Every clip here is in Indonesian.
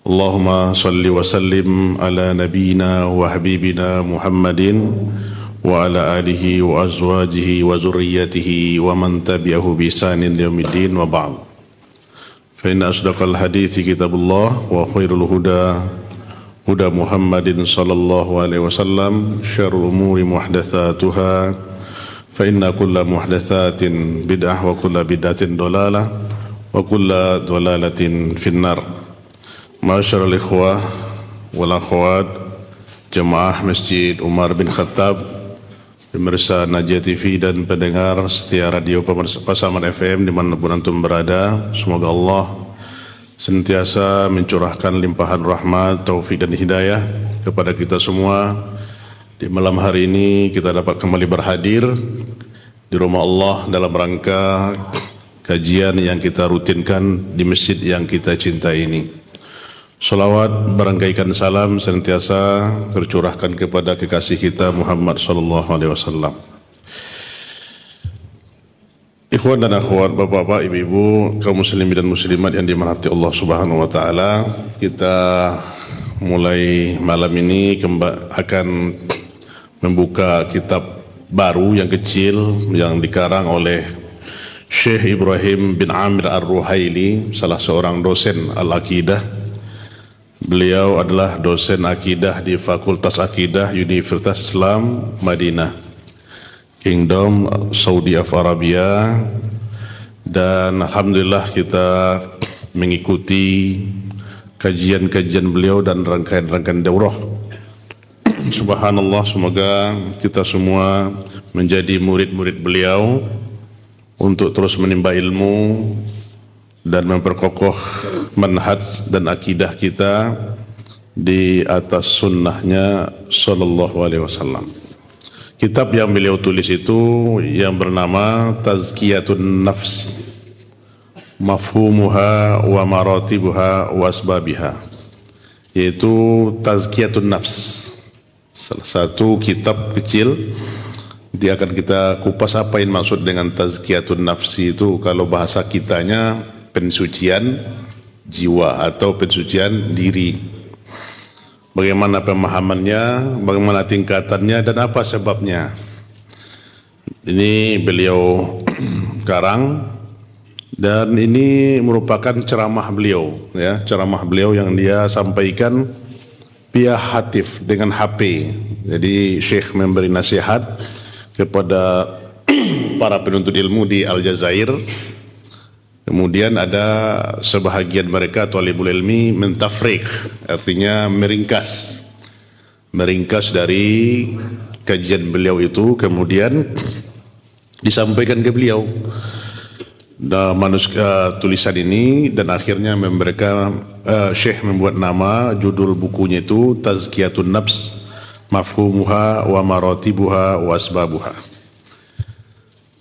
Allahumma salli wa sallim ala nabiyyina wa habibina Muhammadin wa ala alihi wa azwajihi wa zurriyyatihi wa man tabi'ahu bi ihsanin yaumiddin wa ba'd. Fa inna asdaqal hadithi kitabullah wa khairul huda huda Muhammadin sallallahu alaihi wasallam, syarrul umuri muhdatsatuha fa inna kulla muhdatsatin bid'ah wa kulla bid'atin dalalah wa kulla dalalatin finnar. Ma'asyiral ikhwah wal akhwat, jemaah Masjid Umar bin Khattab, pemirsa Najia TV dan pendengar setia radio Pasaman FM dimanapun antum berada, semoga Allah senantiasa mencurahkan limpahan rahmat, taufik dan hidayah kepada kita semua. Di malam hari ini kita dapat kembali berhadir di rumah Allah dalam rangka kajian yang kita rutinkan di masjid yang kita cintai ini. Salawat berangkaikan salam senantiasa tercurahkan kepada kekasih kita Muhammad sallallahu alaihi wasallam. Ikhwan dan akhwat, bapak-bapak, ibu-ibu, kaum muslimin dan muslimat yang dirahmati Allah Subhanahu wa taala, kita mulai malam ini akan membuka kitab baru yang kecil yang dikarang oleh Syekh Ibrahim bin Amir Ar-Ruhaili, salah seorang dosen Al-Aqidah. Beliau adalah dosen akidah di Fakultas Akidah Universitas Islam Madinah, Kingdom Saudi Arabia, dan alhamdulillah kita mengikuti kajian-kajian beliau dan rangkaian-rangkaian daurah. Subhanallah, semoga kita semua menjadi murid-murid beliau untuk terus menimba ilmu dan memperkokoh manhaj dan akidah kita di atas sunnahnya sallallahu alaihi wasallam. Kitab yang beliau tulis itu yang bernama Tazkiyatun Nafs, Mafhumuha wa Maratibuha wa Asbabiha, yaitu Tazkiyatun Nafs, salah satu kitab kecil. Dia akan kita kupas apa yang maksud dengan Tazkiyatun Nafsi itu. Kalau bahasa kitanya pensucian jiwa atau pensucian diri. Bagaimana pemahamannya, bagaimana tingkatannya, dan apa sebabnya. Ini beliau karang, dan ini merupakan ceramah beliau, ya, ceramah beliau yang dia sampaikan via hatif dengan HP. Jadi Syekh memberi nasihat kepada para penuntut ilmu di Aljazair. Kemudian ada sebahagian mereka talibul ilmi mentafriq, artinya meringkas dari kajian beliau itu, kemudian disampaikan ke beliau tulisan ini, dan akhirnya mereka Syekh membuat nama, judul bukunya itu Tazkiyatun Nafs, Mafhumuha wa Maratibuha wa Asbabuha.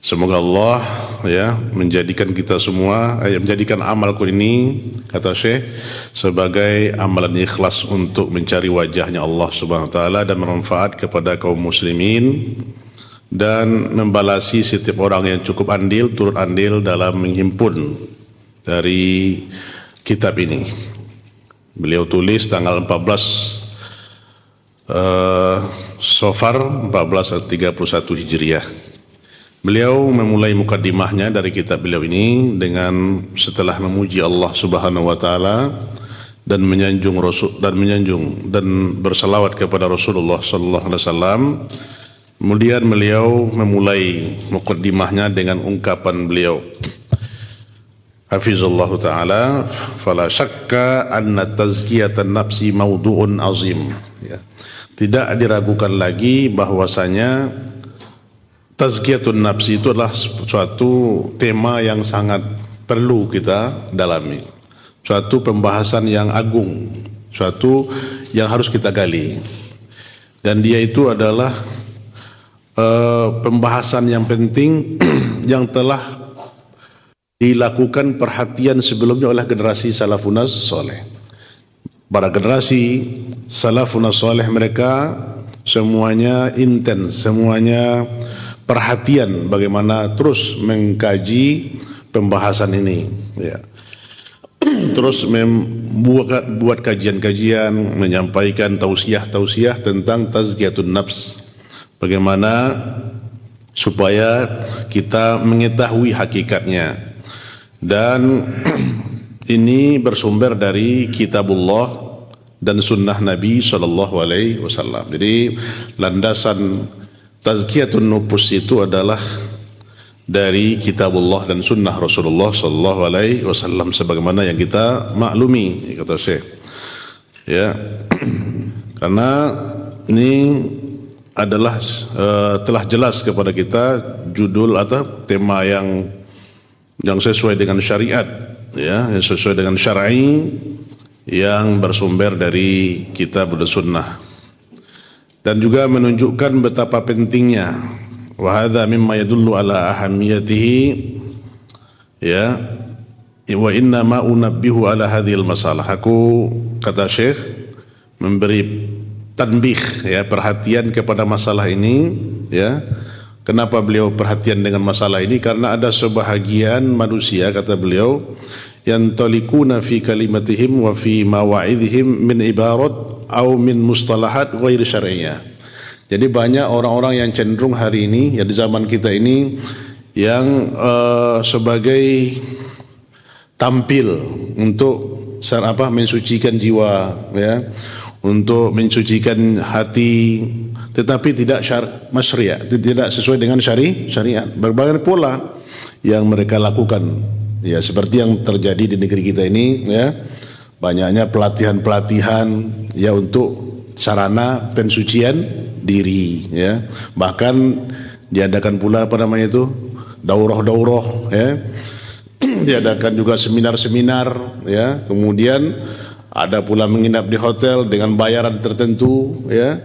Semoga Allah ya menjadikan kita semua, menjadikan amalku ini, kata Syekh, sebagai amalan ikhlas untuk mencari wajahnya Allah Subhanahu wa taala dan bermanfaat kepada kaum muslimin, dan membalasi setiap orang yang cukup andil, turut andil dalam menghimpun dari kitab ini. Beliau tulis tanggal 14 Safar 1431 Hijriah. Beliau memulai mukaddimahnya dari kitab beliau ini dengan setelah memuji Allah Subhanahu wa taala dan menyanjung dan bersalawat kepada Rasulullah sallallahu alaihi wasallam. Kemudian beliau memulai mukaddimahnya dengan ungkapan beliau, hafizallahu taala, fala syakka anna tazkiyatan nafsi maudu'un azim, ya. Tidak diragukan lagi bahwasanya Tazkiyatun Nafsi itu adalah suatu tema yang sangat perlu kita dalami, suatu pembahasan yang agung, suatu yang harus kita gali, dan dia itu adalah pembahasan yang penting yang telah dilakukan perhatian sebelumnya oleh generasi Salafunas Saleh. Para generasi Salafunas Saleh mereka semuanya intens, semuanya perhatian bagaimana terus mengkaji pembahasan ini, ya. terus buat kajian-kajian, menyampaikan tausiah-tausiah tentang tazkiyatun nafs. Bagaimana supaya kita mengetahui hakikatnya. Dan ini bersumber dari kitabullah dan sunnah Nabi SAW. Jadi landasan tazkiyatun nufus itu adalah dari kitabullah dan sunnah Rasulullah SAW, sebagaimana yang kita maklumi, kata Syekh. Ya, karena ini adalah telah jelas kepada kita judul atau tema yang sesuai dengan syariat, ya, yang sesuai dengan syar'i, yang bersumber dari kitab dan sunnah, dan juga menunjukkan betapa pentingnya. Wa hadza mimma yadullu ala ahamiyatihi, ya, wa inna ma unabbihu ala hadhil masalah. Aku, kata Syekh, memberi tanbih, ya, perhatian kepada masalah ini, ya. Kenapa beliau perhatian dengan masalah ini? Karena ada sebahagian manusia, kata beliau, yantalikuna fi kalimatihim wa fi mawa'idhim min ibarat au min mustalahat ghair syar'iyyah. Jadi banyak orang-orang yang cenderung hari ini, ya, di zaman kita ini, yang sebagai tampil untuk mensucikan jiwa, ya, untuk mensucikan hati, tetapi tidak masyriah, tidak sesuai dengan syariat. Berbagai pola yang mereka lakukan, ya, seperti yang terjadi di negeri kita ini, ya, banyaknya pelatihan-pelatihan, ya, untuk sarana pensucian diri, ya. Bahkan diadakan pula daurah-daurah, ya. Diadakan juga seminar-seminar, ya. Kemudian ada pula menginap di hotel dengan bayaran tertentu, ya.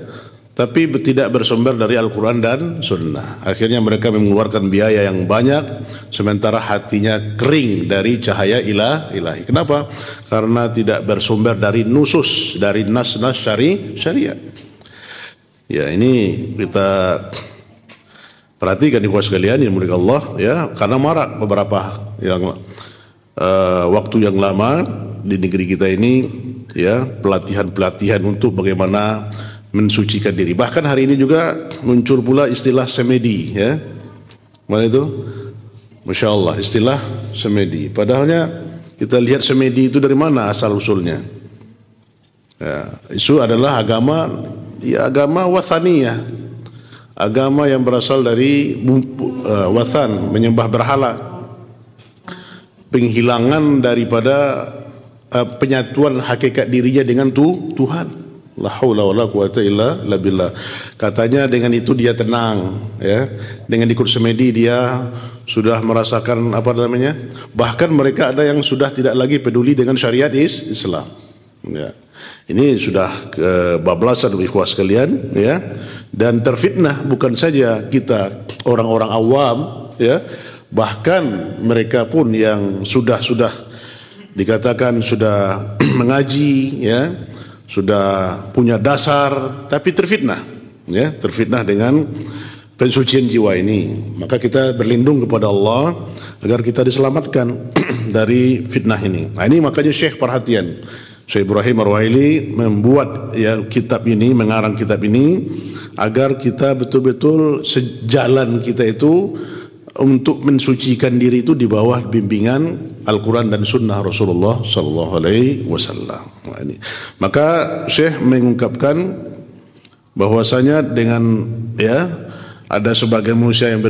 Tapi tidak bersumber dari Al-Quran dan Sunnah. Akhirnya mereka mengeluarkan biaya yang banyak, sementara hatinya kering dari cahaya ilahi. Kenapa? Karena tidak bersumber dari nusus, dari nas-nas syariat. Ya, ini kita perhatikan, ikhwas sekalian yang mulia Allah, ya, karena marak beberapa waktu yang lama di negeri kita ini, ya, pelatihan-pelatihan untuk bagaimana mensucikan diri. Bahkan hari ini juga muncul pula istilah semedi, ya. Mana itu? Masya Allah, istilah semedi. Padahalnya kita lihat semedi itu dari mana asal usulnya. Ya, itu adalah agama, ya, agama wathaniyah, agama yang berasal dari wathan, menyembah berhala, penghilangan daripada penyatuan hakikat dirinya dengan Tuhan. La haula wala quwata illa billah. Katanya dengan itu dia tenang, ya. Dengan ikut semedi dia sudah merasakan bahkan mereka ada yang sudah tidak lagi peduli dengan syariat Islam. Ya. Ini sudah kebablasan, ikhwas sekalian, ya. Dan terfitnah bukan saja kita orang-orang awam, ya. Bahkan mereka pun yang sudah dikatakan sudah mengaji, ya, sudah punya dasar, tapi terfitnah, ya, terfitnah dengan pensucian jiwa ini. Maka kita berlindung kepada Allah agar kita diselamatkan dari fitnah ini. Nah, ini makanya Syekh perhatian. Syekh Ibrahim Ar-Ruhaili membuat, ya, kitab ini, mengarang kitab ini agar kita betul-betul sejalan kita itu untuk mensucikan diri itu di bawah bimbingan Al-Quran dan Sunnah Rasulullah Sallallahu Alaihi Wasallam. Maka Syekh mengungkapkan bahwasanya dengan, ya, ada sebagian manusia yang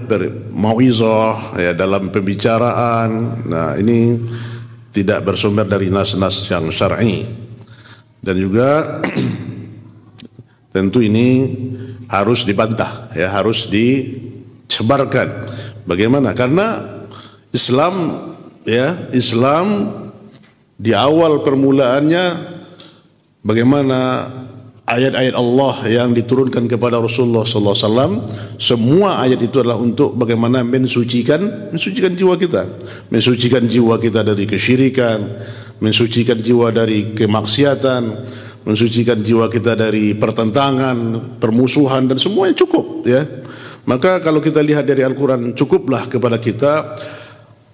bermauizah, ya, dalam pembicaraan. Nah, ini tidak bersumber dari nas-nas yang syar'i, dan juga tentu ini harus dibantah, ya, harus disebarkan. Bagaimana? Karena Islam, ya, Islam di awal permulaannya bagaimana ayat-ayat Allah yang diturunkan kepada Rasulullah SAW, semua ayat itu adalah untuk bagaimana mensucikan jiwa kita, mensucikan jiwa kita dari kesyirikan, mensucikan jiwa dari kemaksiatan, mensucikan jiwa kita dari pertentangan, permusuhan, dan semuanya cukup, ya. Maka kalau kita lihat dari Al-Quran, cukuplah kepada kita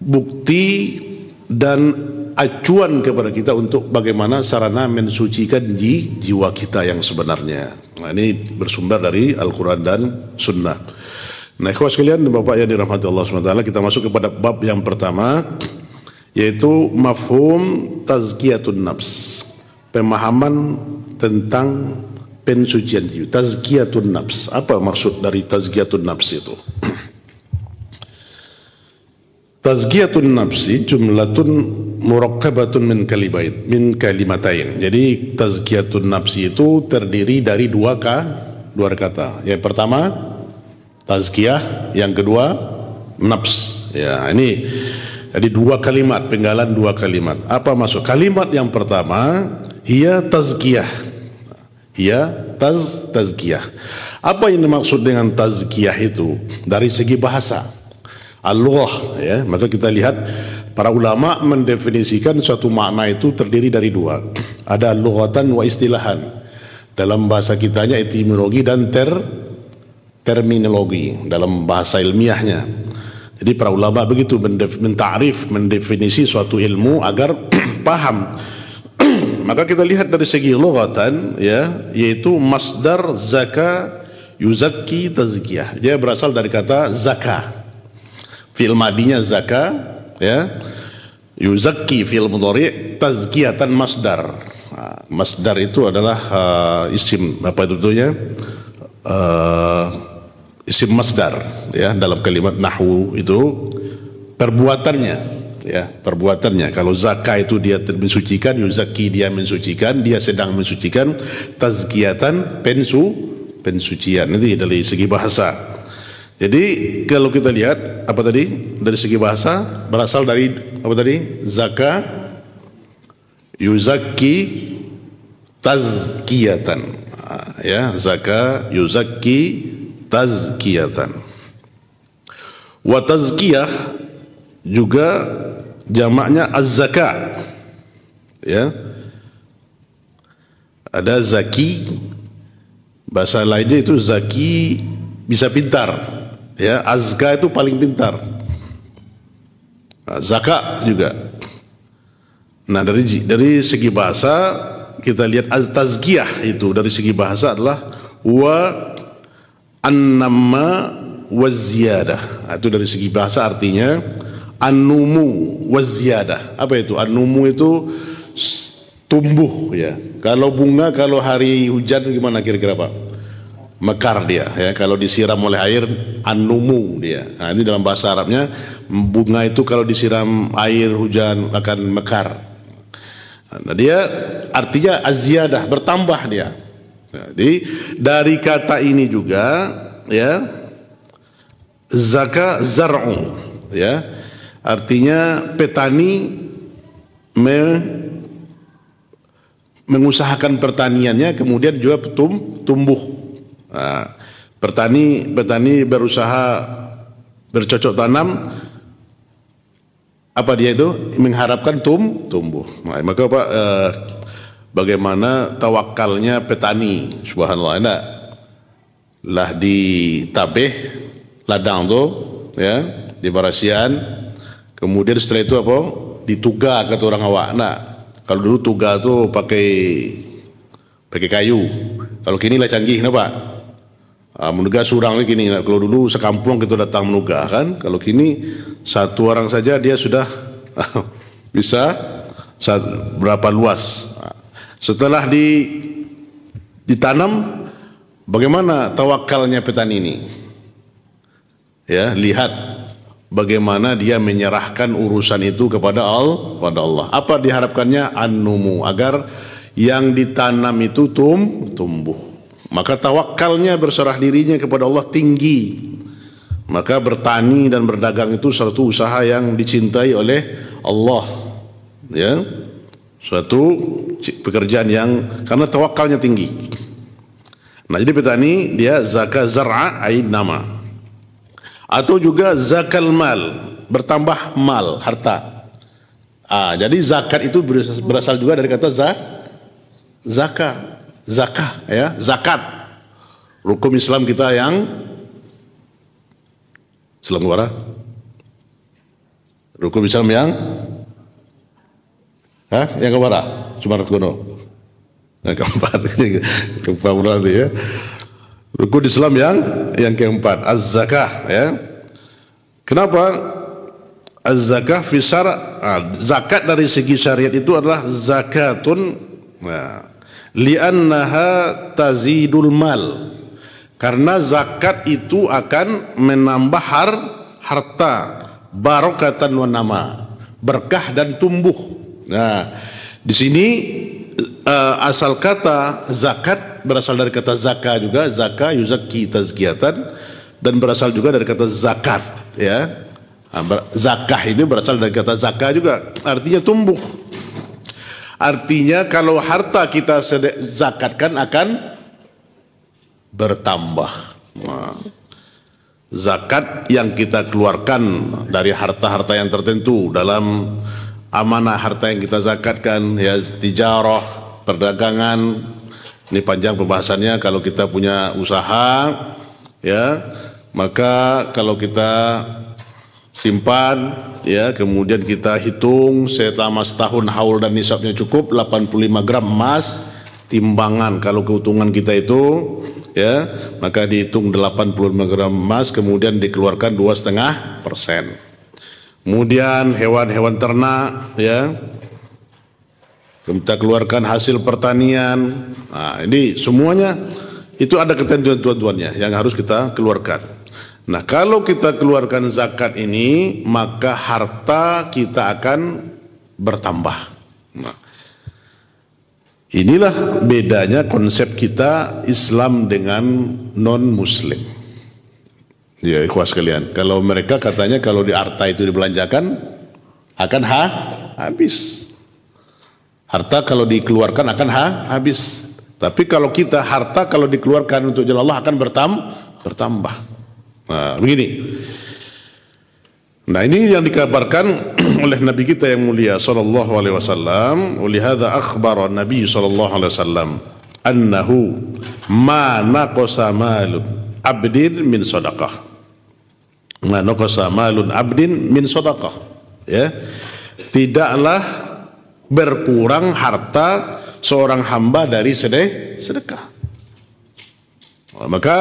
bukti dan acuan kepada kita untuk bagaimana sarana mensucikan jiwa kita yang sebenarnya. Nah, ini bersumber dari Al-Quran dan Sunnah. Nah, ikhwas sekalian, Bapak yang dirahmati Allah SWT, kita masuk kepada bab yang pertama, yaitu mafhum tazkiyatun nafs, pemahaman tentang pensucian jiwa. Tazkiyatun nafs, apa maksud dari tazkiyatun nafs itu? Tazkiyatun nafsi jumlatun murakkabatun min kalimatain. Jadi tazkiyatun nafsi itu terdiri dari dua kata. Yang pertama tazkiyah, yang kedua nafs. Ya, ini jadi dua kalimat, penggalan dua kalimat. Apa maksud? Kalimat yang pertama hiya tazkiyah. Tazkiyah. Apa yang dimaksud dengan tazkiyah itu dari segi bahasa? Al-lughah, ya, maka kita lihat para ulama mendefinisikan suatu makna itu terdiri dari dua. Ada lughatan wa istilahan. Dalam bahasa kitanya etimologi dan terminologi dalam bahasa ilmiahnya. Jadi para ulama begitu mendefinisi suatu ilmu agar paham. Maka kita lihat dari segi lughatan, ya, yaitu masdar zaka yuzakki tazkiyah. Dia berasal dari kata zakah. Fi'il madinya zaka, ya, yuzakki fi'il mudhari', tazkiyatan masdar. Masdar itu adalah isim, apa itu betulnya? Isim masdar, ya, dalam kalimat nahwu itu perbuatannya, ya, perbuatannya. Kalau zaka itu dia mensucikan, yuzakki dia mensucikan, dia sedang mensucikan, tazkiyatan pensucian. Ini dari segi bahasa. Jadi kalau kita lihat apa tadi dari segi bahasa berasal dari apa tadi? Zaka yuzakki tazkiyatan. Ya, zaka yuzakki tazkiyatan. Wa tazkiyah juga jamaknya az-zaka. Ya. Ada zaki, bahasa lainnya itu zaki bisa pintar. Ya, azka itu paling pintar. Zaka juga. Nah, dari segi bahasa kita lihat tazkiyah itu dari segi bahasa adalah wa an-namma wa ziyadah. Itu dari segi bahasa artinya an-numu wa ziyadah. Apa itu? An-numu itu tumbuh, ya. Kalau bunga kalau hari hujan gimana kira-kira Pak? Mekar dia, ya. Kalau disiram oleh air an-numu dia. Nah, ini dalam bahasa Arabnya bunga itu kalau disiram air hujan akan mekar. Nah, dia artinya az-ziyadah, bertambah dia. Jadi dari kata ini juga, ya, zaka zar'u, ya, artinya petani mengusahakan pertaniannya kemudian juga tumbuh. Nah, petani berusaha bercocok tanam, apa dia itu mengharapkan tumbuh. Nah, maka Pak, bagaimana tawakalnya petani, subhanallah, enggak lah di tabeh ladang tuh, ya, di barasian, kemudian setelah itu apa dituga kata orang awak. Nah, kalau dulu tuga tuh pakai kayu, kalau kini lah canggih, nah Pak. Menuga surang lagi kini. Kalau dulu sekampung kita datang menuga kan, kalau kini satu orang saja dia sudah bisa berapa luas. Setelah ditanam, bagaimana tawakalnya petani ini? Ya, lihat bagaimana dia menyerahkan urusan itu kepada Allah. Apa diharapkannya? An-numu, agar yang ditanam itu tumbuh. Maka tawakalnya, berserah dirinya kepada Allah tinggi. Maka bertani dan berdagang itu suatu usaha yang dicintai oleh Allah, ya, suatu pekerjaan yang karena tawakalnya tinggi. Nah, jadi petani dia zakat zar'a ain nama, atau juga zakal mal, bertambah mal, harta. Jadi zakat itu berasal juga dari kata zakah, ya, zakat. Hukum Islam kita yang hukum Islam yang Hah? Yang keempat? Sumarat kuno. Yang keempat. Keempat berarti ya. Rukun Islam yang keempat, az-zakah ya. Kenapa? Az-zakah fi zakat dari segi syariat itu adalah zakatun li'annaha tazidul mal. Karena zakat itu akan menambah harta, barakatan wa nama, berkah dan tumbuh. Nah, di sini asal kata zakat berasal dari kata zakah juga, zakah yuzakki tazkiyatan, dan berasal juga dari kata zakat ya. Zakah ini berasal dari kata zakah juga, artinya tumbuh. Artinya kalau harta kita zakatkan akan bertambah. Nah, zakat yang kita keluarkan dari harta-harta yang tertentu dalam amanah harta yang kita zakatkan ya, tijarah, perdagangan. Ini panjang pembahasannya. Kalau kita punya usaha ya, maka kalau kita simpan ya, kemudian kita hitung selama setahun haul dan nisabnya cukup 85 gram emas, timbangan kalau keuntungan kita itu ya, maka dihitung 85 gram emas, kemudian dikeluarkan 2,5%. Kemudian hewan-hewan ternak ya, kita keluarkan hasil pertanian. Nah, ini semuanya itu ada ketentuan-ketentuannya yang harus kita keluarkan. Nah, kalau kita keluarkan zakat ini, maka harta kita akan bertambah. Nah, inilah bedanya konsep kita Islam dengan non-Muslim. Ya, ikhwas sekalian. Kalau mereka katanya kalau di harta itu dibelanjakan akan habis. Harta kalau dikeluarkan akan habis. Tapi kalau kita harta kalau dikeluarkan untuk jalan Allah akan bertambah. Nah, begini. Nah, ini yang dikabarkan oleh Nabi kita yang mulia sallallahu alaihi wasallam. Olihada akhbara Nabi sallallahu alaihi wasallam annahu ma naqasa malun abdin min sadaqah. Ma naqasa malun abdin min sadaqah. Ya. Tidaklah berkurang harta seorang hamba dari sedekah. Maka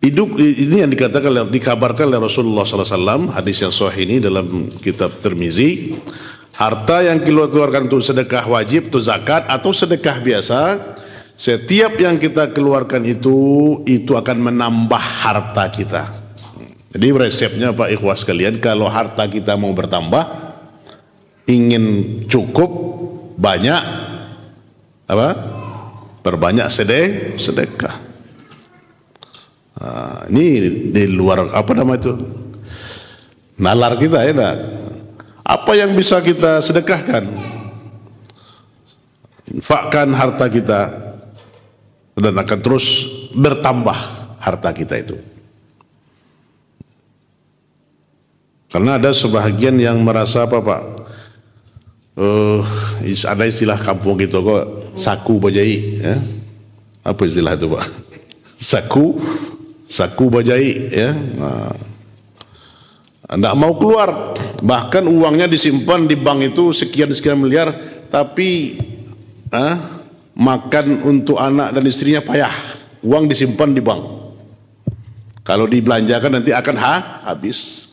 ini yang dikabarkan oleh Rasulullah SAW, hadis yang sahih ini dalam kitab Tirmizi. Harta yang keluarkan untuk sedekah wajib, itu zakat atau sedekah biasa, setiap yang kita keluarkan itu akan menambah harta kita. Jadi resepnya Pak ikhwas sekalian, kalau harta kita mau bertambah, ingin cukup banyak, perbanyak sedekah. Nah, ini di luar nalar kita ya. Nah, apa yang bisa kita sedekahkan, infakkan harta kita dan akan terus bertambah harta kita itu. Karena ada sebahagian yang merasa apa Pak, ada istilah kampung gitu kok, saku bajai ya? Apa istilah itu Pak? Saku bajai ya. Tidak mau keluar, bahkan uangnya disimpan di bank itu sekian miliar, tapi makan untuk anak dan istrinya payah. Uang disimpan di bank, kalau dibelanjakan nanti akan habis.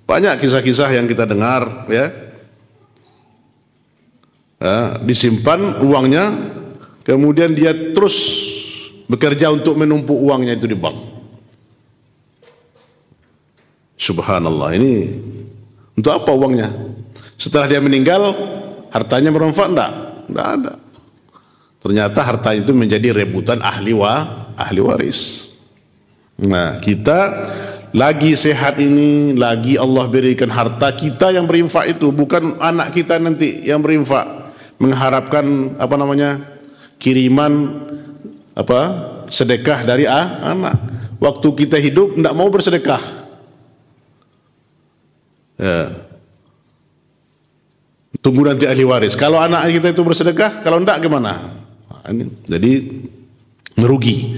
Banyak kisah-kisah yang kita dengar ya, disimpan uangnya, kemudian dia terus bekerja untuk menumpuk uangnya itu di bank. Subhanallah, ini untuk apa uangnya? Setelah dia meninggal, hartanya bermanfaat enggak? Enggak ada. Ternyata harta itu menjadi rebutan ahli waris. Nah, kita lagi sehat ini, lagi Allah berikan harta, kita yang berinfak itu, bukan anak kita nanti yang berinfak, mengharapkan kiriman sedekah dari anak. Waktu kita hidup tidak mau bersedekah ya. Tunggu nanti ahli waris. Kalau anak kita itu bersedekah, kalau tidak gimana? Jadi merugi.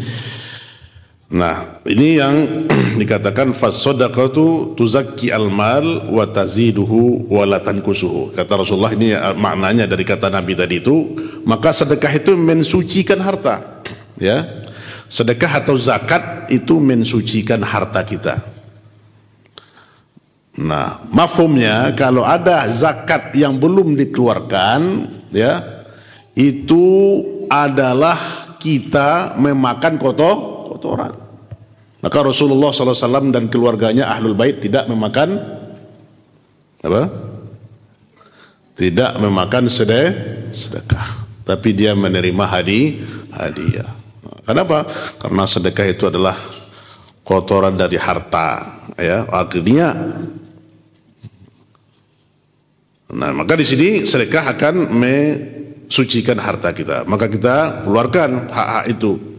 Nah, ini yang dikatakan fas-shadaqatu tuzakki al-mal wa taziduhu wa la tankusuhu. Kata Rasulullah, ini maknanya dari kata Nabi tadi itu, maka sedekah itu mensucikan harta. Ya. Sedekah atau zakat itu mensucikan harta kita. Nah, mafhumnya kalau ada zakat yang belum dikeluarkan, ya, itu adalah kita memakan kotoran. Maka Rasulullah SAW dan keluarganya Ahlul Bait tidak memakan apa? Tidak memakan sedekah, tapi dia menerima hadiah. Kenapa? Karena sedekah itu adalah kotoran dari harta, ya, akhirnya. Nah, maka di sini sedekah akan mensucikan harta kita. Maka kita keluarkan hak-hak itu.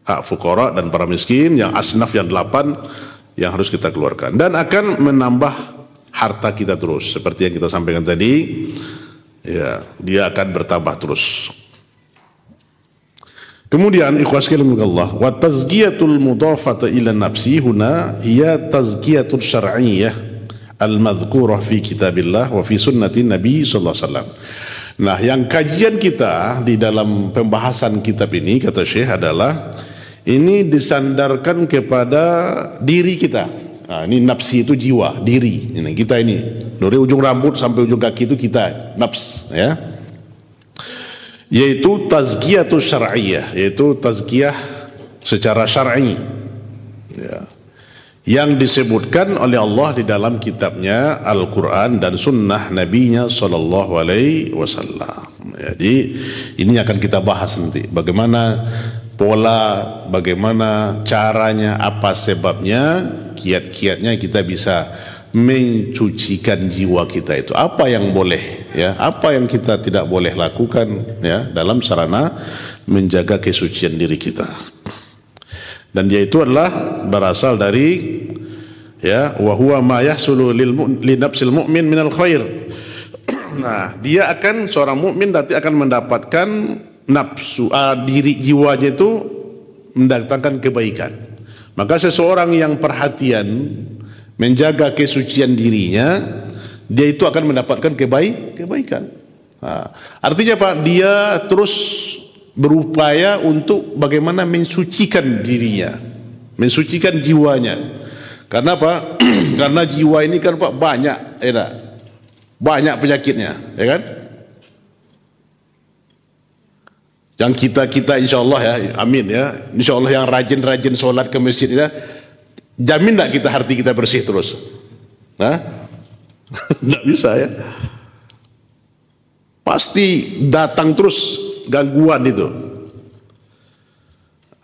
Hak fuqara dan para miskin, yang asnaf yang 8 yang harus kita keluarkan, dan akan menambah harta kita terus seperti yang kita sampaikan tadi, ya, dia akan bertambah terus. Kemudian ikhwas fillah, wa tazkiyatul mudhafata ila nafsi huna hiya tazkiyatul syar'iyyah al-madhkurah fi kitabillah wa fi sunnati Nabi sallallahu alaihi wasallam. Nah, yang kajian kita di dalam pembahasan kitab ini, kata Syekh, adalah ini disandarkan kepada diri kita. Nah, ini nafsi itu jiwa, diri. Ini kita ini dari ujung rambut sampai ujung kaki itu kita, nafs, ya. Yaitu tazkiyatu syar'iyyah, yaitu tazkiyah secara syar'i, ya, yang disebutkan oleh Allah di dalam kitabnya Al-Quran dan sunnah Nabi-Nya Sallallahu Alaihi Wasallam. Jadi ini akan kita bahas nanti, bagaimana pola, bagaimana caranya, apa sebabnya, kiat-kiatnya kita bisa mencucikan jiwa kita itu. Apa yang boleh, ya, apa yang kita tidak boleh lakukan, ya, dalam sarana menjaga kesucian diri kita. Dan dia itu adalah berasal dari, ya, wa huwa ma yahsulu li nafsil mu'min minal khair. Nah, dia akan, seorang mukmin nanti akan mendapatkan nafsu, diri jiwanya itu mendatangkan kebaikan. Maka seseorang yang perhatian menjaga kesucian dirinya, dia itu akan mendapatkan kebaikan. Nah, artinya Pak, dia terus berupaya untuk bagaimana mensucikan dirinya, mensucikan jiwanya. Karena apa? Karena jiwa ini kan Pak banyak, banyak penyakitnya, ya kan? Yang kita insya Allah, ya, amin, ya, insya Allah yang rajin sholat ke masjid, ya, jamin tak kita hati kita bersih terus? Nah, tidak bisa, ya. Pasti datang terus gangguan itu.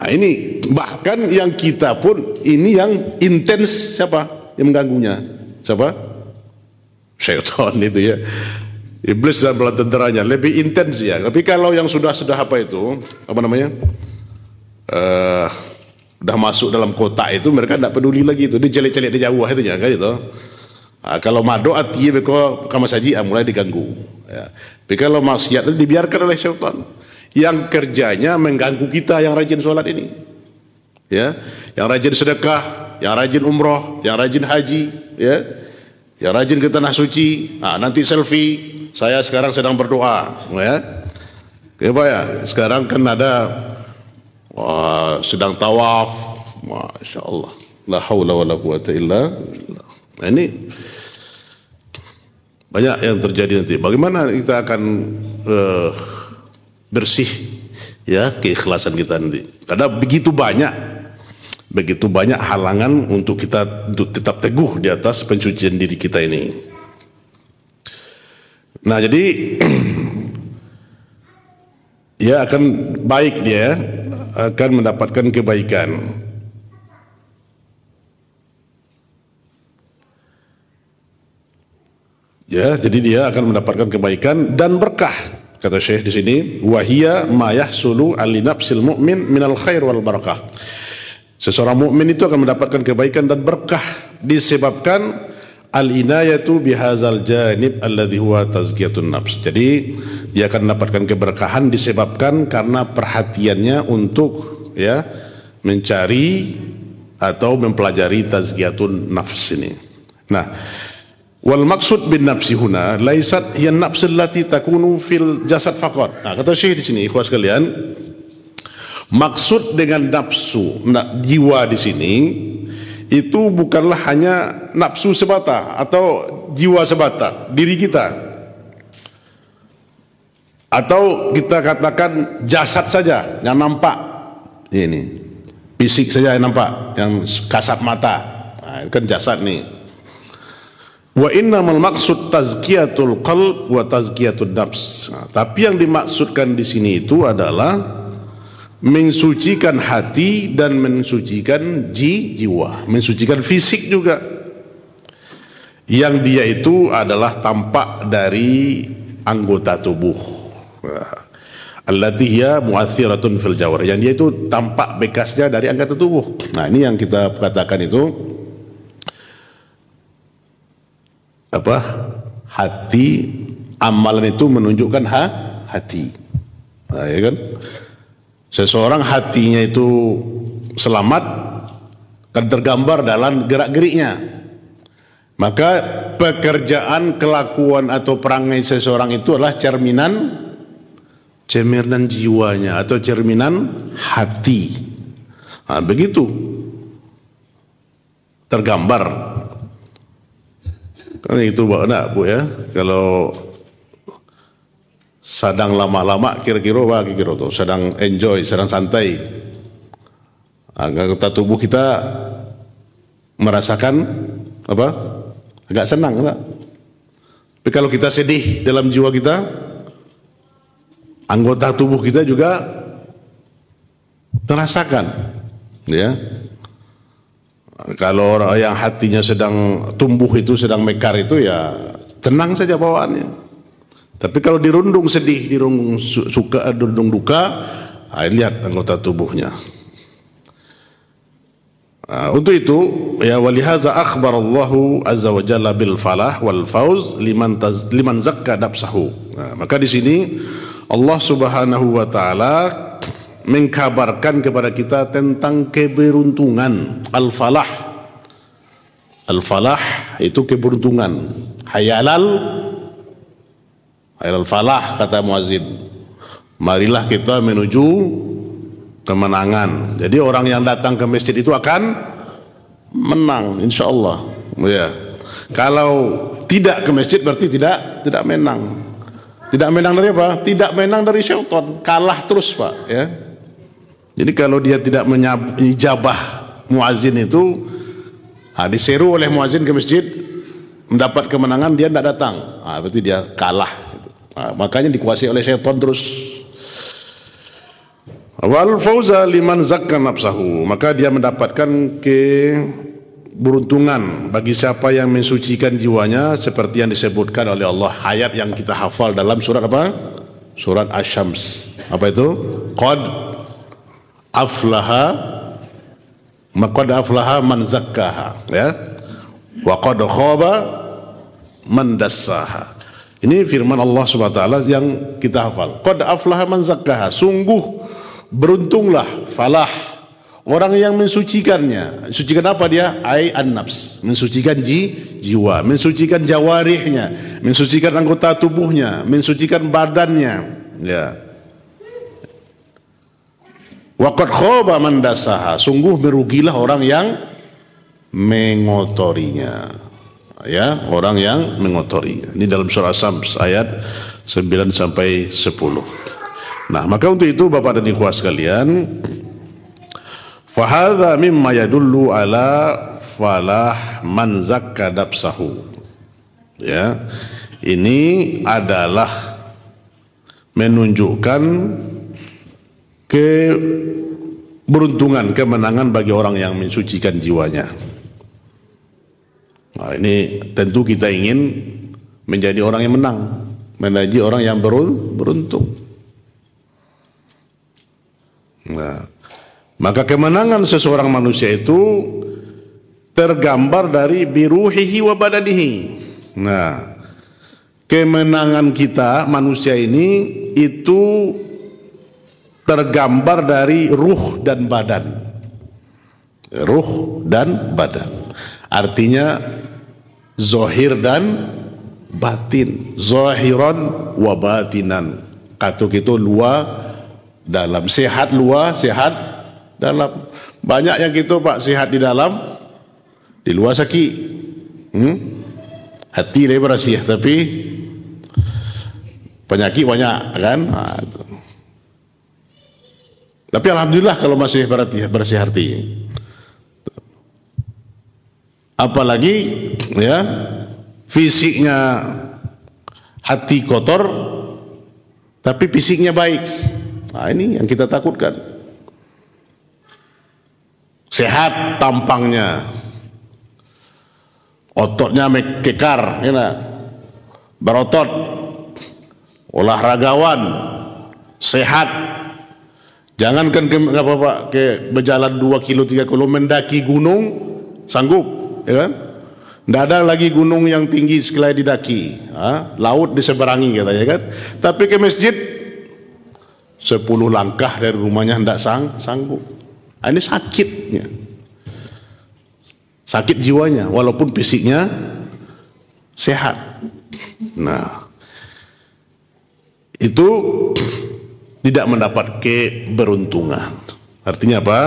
Nah, ini bahkan yang kita pun ini yang intens, siapa yang mengganggunya? Siapa? Syaitan itu, ya. Iblis dan bala tenteranya lebih intens, ya. Tapi kalau yang sudah apa itu, apa namanya, udah masuk dalam kotak itu, mereka tidak peduli lagi itu. Dia celik-celik di jauh itu, ya, kan itu. Nah, kalau madu hati beko kama saji mulai diganggu, ya. Tapi kalau maksiat itu dibiarkan oleh syaitan yang kerjanya mengganggu kita yang rajin sholat ini, ya, yang rajin sedekah, yang rajin umroh, yang rajin haji, ya, yang rajin ke tanah suci. Nah, nanti selfie, saya sekarang sedang berdoa, ya. Apa ya? Sekarang kan ada sedang tawaf, masya Allah, la haula wala quwata illa billah. Nah, ini banyak yang terjadi nanti. Bagaimana kita akan bersih, ya, keikhlasan kita nanti? Karena begitu banyak halangan untuk kita untuk tetap teguh di atas pensucian diri kita ini. Nah, jadi ya akan baik, dia akan mendapatkan kebaikan. Ya, jadi dia akan mendapatkan kebaikan dan berkah. Kata Syekh di sini, wahia ma yahsulu ali nafsil mu'min minal khair wal barakah. Seseorang mukmin itu akan mendapatkan kebaikan dan berkah disebabkan al-inayatu bihazal janib alladhi huwa tazkiyatun nafs. Jadi dia akan mendapatkan keberkahan disebabkan karena perhatiannya untuk, ya, mencari atau mempelajari tazkiyatun nafs ini. Nah, wal maksud bin nafsi huna laisat hiya an-nafs allati takunu fil jasad faqat. Nah, kata Syekh di sini, ikhwas sekalian, maksud dengan nafsu, jiwa di sini itu bukanlah hanya nafsu semata atau jiwa semata, diri kita. Atau kita katakan jasad saja yang nampak, ini fisik saja yang nampak, yang kasat mata, nah, kan jasad nih. Wa innamal maksud tazkiyatul qalb wa tazkiyatud nafs. Nah, tapi yang dimaksudkan di sini itu adalah mensucikan hati dan mensucikan jiwa, mensucikan fisik juga. Yang dia itu adalah tampak dari anggota tubuh. Allati hiya mu'athiratun fil jawar, yang dia itu tampak bekasnya dari anggota tubuh. Nah, ini yang kita katakan itu apa? Hati, amalan itu menunjukkan hati. Nah, ya kan? Seseorang hatinya itu selamat kan tergambar dalam gerak-geriknya. Maka pekerjaan, kelakuan atau perangai seseorang itu adalah cerminan jiwanya atau cerminan hati. Nah, begitu tergambar. Kan itu Bu ya. Kalau sedang lama-lama kira-kira tuh, sedang enjoy, sedang santai. Anggota tubuh kita merasakan apa? Agak senang, enggak? Tapi kalau kita sedih dalam jiwa kita, anggota tubuh kita juga merasakan, ya. Kalau orang yang hatinya sedang tumbuh itu, sedang mekar itu, ya tenang saja bawaannya. Tapi kalau dirundung sedih, dirundung suka, dirundung duka, lihat anggota tubuhnya. Untuk itu, ya walihaza akhbarallahu azza wa jalla bil falah wal fauz liman zakka nafsahu. Maka di sini Allah Subhanahu wa taala mengkabarkan kepada kita tentang keberuntungan. Al-falah. Al-falah itu keberuntungan. Hayalal falah, kata muazzin. Marilah kita menuju kemenangan. Jadi orang yang datang ke masjid itu akan menang insyaallah. Ya. Kalau tidak ke masjid berarti tidak menang. Tidak menang dari apa? Tidak menang dari syaitan, kalah terus, Pak, ya. Jadi kalau dia tidak menjabah muazin itu, diseru oleh muazin ke masjid mendapat kemenangan, dia tidak datang, berarti dia kalah gitu. Makanya dikuasai oleh syaitan terus. Wal fauza liman zakka nafsahu, maka dia mendapatkan keberuntungan bagi siapa yang mensucikan jiwanya, seperti yang disebutkan oleh Allah, ayat yang kita hafal dalam surat apa? Surat Asy-Syams. Apa itu? Qad aflaha man zakkaha, ya. Wa qad khaba man dassaha. Ini firman Allah Subhanahu wa taala yang kita hafal. Qad aflaha man zakkaha, sungguh beruntunglah, falah, orang yang mensucikannya. Mensucikan apa dia? An-nafs, mensucikan jiwa, mensucikan jawarihnya, mensucikan anggota tubuhnya, mensucikan badannya, ya. Wa qad khaba man dassaha, sungguh merugilah orang yang mengotorinya, ya, orang yang mengotorinya. Ini dalam surah Asy-Syams ayat 9 sampai 10. Nah, maka untuk itu Bapak dan Ikhwah sekalian, fahadha mimma yadullu ala falah man zakka nafsahu. Ya, ini adalah menunjukkan keberuntungan, kemenangan bagi orang yang mensucikan jiwanya. Nah, ini tentu kita ingin menjadi orang yang menang, menjadi orang yang beruntung. Nah, maka kemenangan seseorang manusia itu tergambar dari biruhihi wa badanihi. Nah, kemenangan kita manusia ini itu tergambar dari ruh dan badan. ruh dan badan. Artinya zahir dan batin, zahiran wa batinan. Katuk itu luar dalam, sehat luar, sehat dalam. Banyak yang gitu Pak, sehat di dalam, di luar sakit. Hati dia bersih tapi penyakit banyak kan. Tapi alhamdulillah kalau masih bersih hati. Apalagi ya fisiknya hati kotor tapi fisiknya baik. Nah, ini yang kita takutkan. Sehat tampangnya, ototnya kekar, ya, berotot, olahragawan, sehat. Jangankan ke berjalan 2 kilo 3 kilo mendaki gunung sanggup, ya kan? Tidak ada lagi gunung yang tinggi sekali didaki, laut diseberangi katanya kan. Tapi ke masjid 10 langkah dari rumahnya tidak sanggup. Ini sakitnya, sakit jiwanya, walaupun fisiknya sehat. Nah, itu tidak mendapat keberuntungan. Artinya apa?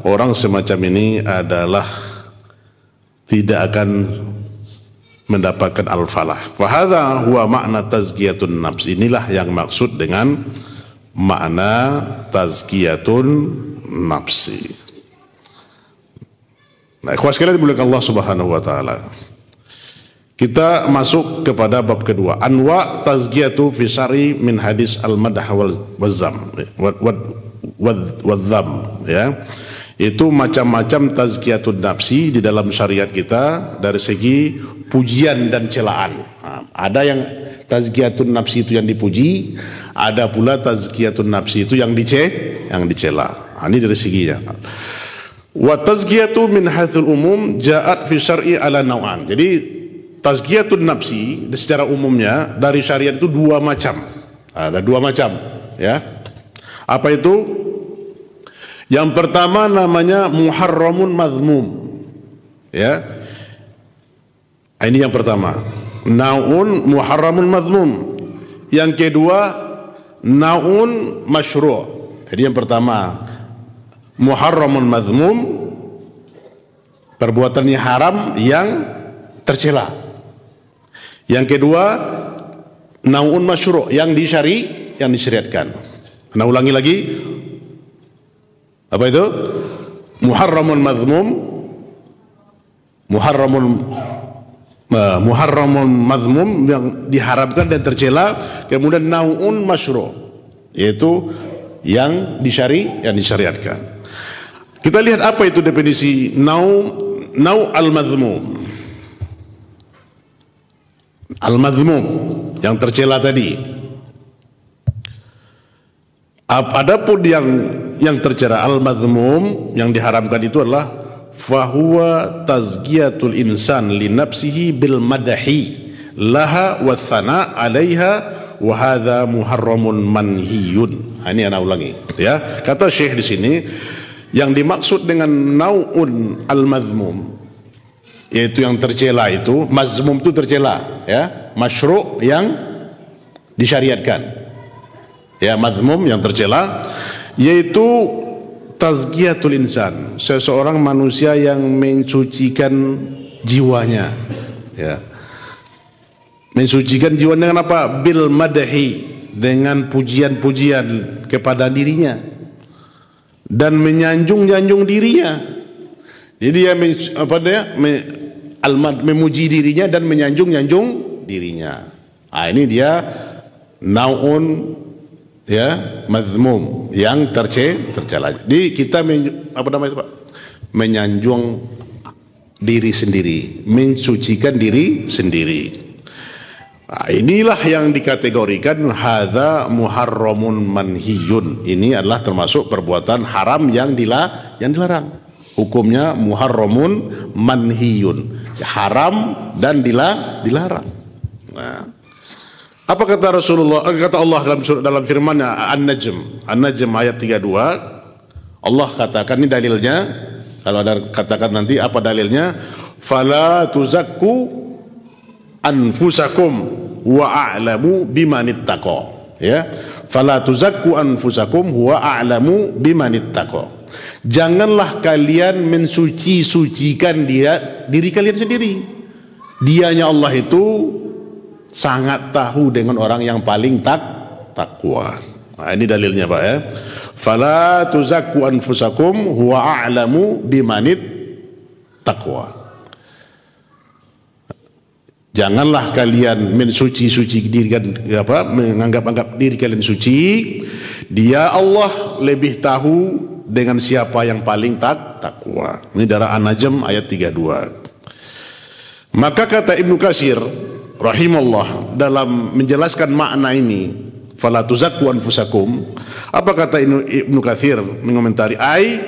Orang semacam ini adalah tidak akan mendapatkan al-falah. Fahadha huwa makna tazkiyatun nafs. Inilah yang maksud dengan makna tazkiyatun nafsi. Nah, ikhwan sekalian dimuliakan Allah Subhanahu wa taala. Kita masuk kepada bab kedua, anwa tazkiyatu fi syar'i min hadis al-madh wal zam ya. Itu macam-macam tazkiyatun nafsi di dalam syariat kita dari segi pujian dan celaan. Ada yang tazkiyatun nafsi itu yang dipuji, ada pula tazkiyatun nafsi itu yang dicela. Ini dari seginya. Wa tazkiyatu min haitsul umum ja'at fi syar'i ala nau'an. Jadi tazkiyatun nafsi secara umumnya dari syariat itu 2 macam. Ada 2 macam, ya. Apa itu? Yang pertama namanya muharramun mazmum. Ya. Ini yang pertama. Naun muharramun mazmum. Yang kedua naun masyru'. Jadi yang pertama muharramun mazmum, perbuatannya haram yang tercela. Yang kedua naun masyru', yang disyariatkan. Nah, ulangi lagi. Apa itu? Muharramun mazmum, muharramun mazmum yang diharamkan dan tercela. Kemudian naun masyru', yaitu yang disyariatkan. Kita lihat apa itu definisi nau al-mazmum. Al-mazmum yang tercela tadi. Adapun yang tercela al-mazmum yang diharamkan itu adalah fahuwa tazkiyatul insan li nafsihi bil madahi laha wa thana 'alaiha wa hadza muharramun manhiyun. Ini ana ulangi, ya. Kata Syekh di sini, yang dimaksud dengan naun al-mazmum yaitu yang tercela itu, mazmum itu tercela, ya. Masyru' yang disyariatkan. Ya, mazmum yang tercela yaitu tazkiyatul insan, seseorang manusia yang mensucikan jiwanya, ya. Mensucikan jiwanya dengan apa? Bil madahi, dengan pujian-pujian kepada dirinya dan menyanjung-nyanjung dirinya. Jadi dia memuji dirinya dan menyanjung-nyanjung dirinya. Ini dia naun, ya, mazmum yang tercela. Jadi kita menyanjung diri sendiri, mensucikan diri sendiri. Nah, inilah yang dikategorikan hadza muharramun manhiyun. Ini adalah termasuk perbuatan haram yang dilarang. Hukumnya muharramun manhiyun, haram dan dilarang. Nah, apa kata Rasulullah? Kata Allah dalam firman-Nya An-Najm ayat 32. Allah katakan, ini dalilnya, Kalau ada katakan nanti apa dalilnya? Fala tuzakku anfusakum wa a'lamu bimanittaqa. Ya. Fala tuzakku anfusakum wa a'lamu bimanittaqa. Janganlah kalian mensuci-sucikan diri kalian sendiri. Dianya Allah itu sangat tahu dengan orang yang paling takwa. Nah, ini dalilnya Pak ya. Fala tuzakku anfusakum huwa a'lamu bimanit taqwa. Janganlah kalian mensuci-suci diri menganggap diri kalian suci. Dia Allah lebih tahu dengan siapa yang paling takwa. Ini dari An-Najm ayat 32. Maka kata Ibnu Katsir rahimahullah dalam menjelaskan makna ini, fala tuzakku anfusakum, apa kata Ibnu Katsir mengomentari, ai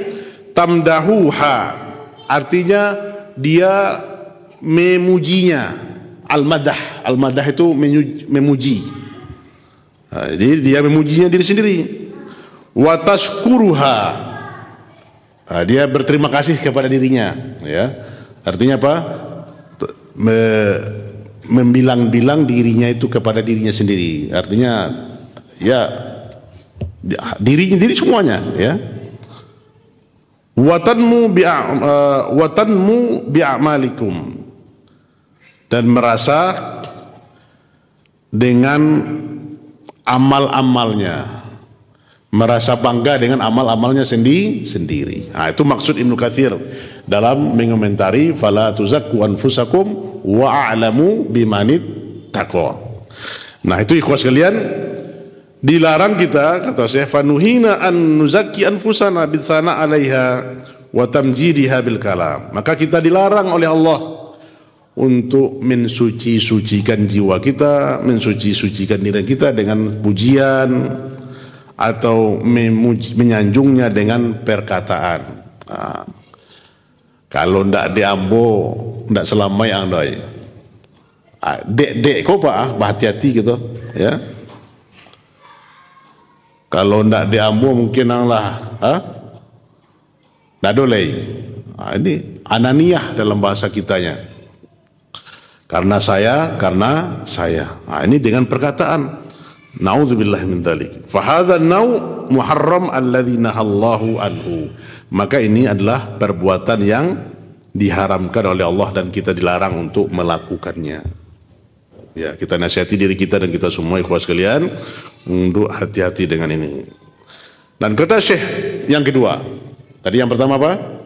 tamdahuha, artinya dia memujinya. Al-madah itu memuji. Nah, jadi dia memujinya diri sendiri. Wa tashkuruha, nah, dia berterima kasih kepada dirinya, ya. Artinya apa? Membilang-bilang dirinya itu kepada dirinya sendiri. Artinya ya diri semuanya, ya. Watanmu bi'amalikum, dan merasa dengan amal-amalnya, merasa bangga dengan amal-amalnya sendiri. Nah, itu maksud Ibnu Katsir dalam mengomentari fala tuzakku anfusakum wa a'lamu bimanit taqwa. Nah, itu ikhwas sekalian, dilarang kita, kata Syekh, fanuhina an nuzakki anfusana bitsana 'alaiha wa tamjidiha bil kalam. Maka kita dilarang oleh Allah untuk mensuci-sucikan jiwa kita, mensuci-sucikan diri kita dengan pujian atau menyanjungnya dengan perkataan. Nah, kalau ndak diambo ndak selamai ang doi. Dek kau pak, hati-hati gitu, ya. Kalau ndak diambo mungkin ang lah, ndak dolei. Nah, ini ananiyah dalam bahasa kitanya. Karena saya. Nah, ini dengan perkataan. Na'udzubillahi min dzalik. Fa hadzal nau' muharram alladzi nahallahu anhu. Maka ini adalah perbuatan yang diharamkan oleh Allah dan kita dilarang untuk melakukannya. Ya, kita nasihati diri kita dan kita semua ikhwas sekalian untuk hati-hati dengan ini. Dan kata Syekh yang kedua, tadi yang pertama apa?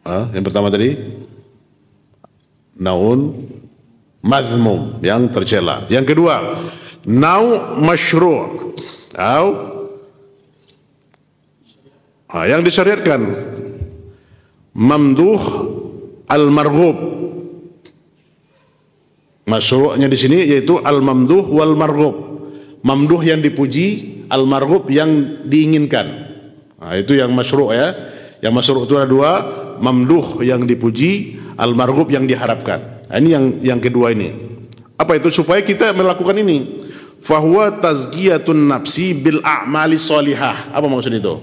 Yang pertama tadi naun mazmum, yang tercela. Yang kedua, nau masyru', yang disyariatkan, mamduh al-marghub. Masyru'nya di sini yaitu al-mamduh wal marghub. Mamduh yang dipuji, al-marghub yang diinginkan. Nah, itu yang masyru' ya. Yang masyru' itu ada dua, mamduh yang dipuji, al-marghub yang diharapkan. Nah, ini yang kedua ini. Apa itu? Supaya kita melakukan ini. Fahuwa tazkiyatun nafsi bil a'mali sholihah. Apa maksud itu?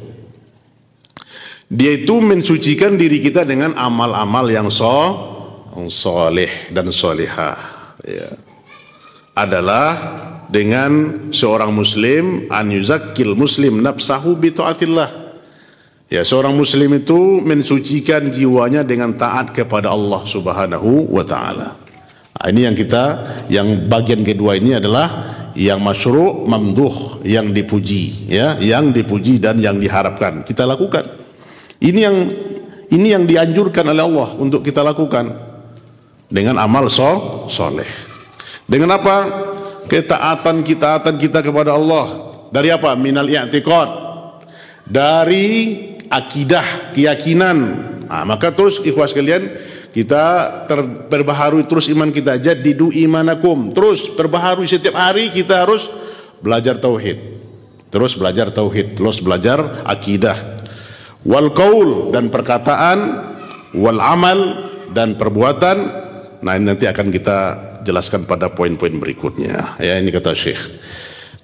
Dia itu mensucikan diri kita dengan amal-amal yang soleh dan solihah. Ya. Adalah dengan seorang muslim an yuzakkil muslim nafsahu bi taatillah. Ya, seorang muslim itu mensucikan jiwanya dengan taat kepada Allah Subhanahu wa taala. Nah, ini yang bagian kedua ini adalah yang masyru', mamduh, yang dipuji, ya, yang dipuji dan yang diharapkan kita lakukan. Ini yang dianjurkan oleh Allah untuk kita lakukan dengan amal soleh. Dengan apa? Ketaatan kita kepada Allah. Dari apa? Minal i'tiqad. Dari akidah, keyakinan. Nah, maka terus ikhwas sekalian, kita perbaharui terus iman kita. Jaddidu imanakum. Terus perbaharui setiap hari, kita harus belajar tauhid. Terus belajar tauhid, terus belajar akidah. Wal qaul, dan perkataan, wal amal, dan perbuatan. Nah, ini nanti akan kita jelaskan pada poin-poin berikutnya. Ya, ini kata Syekh.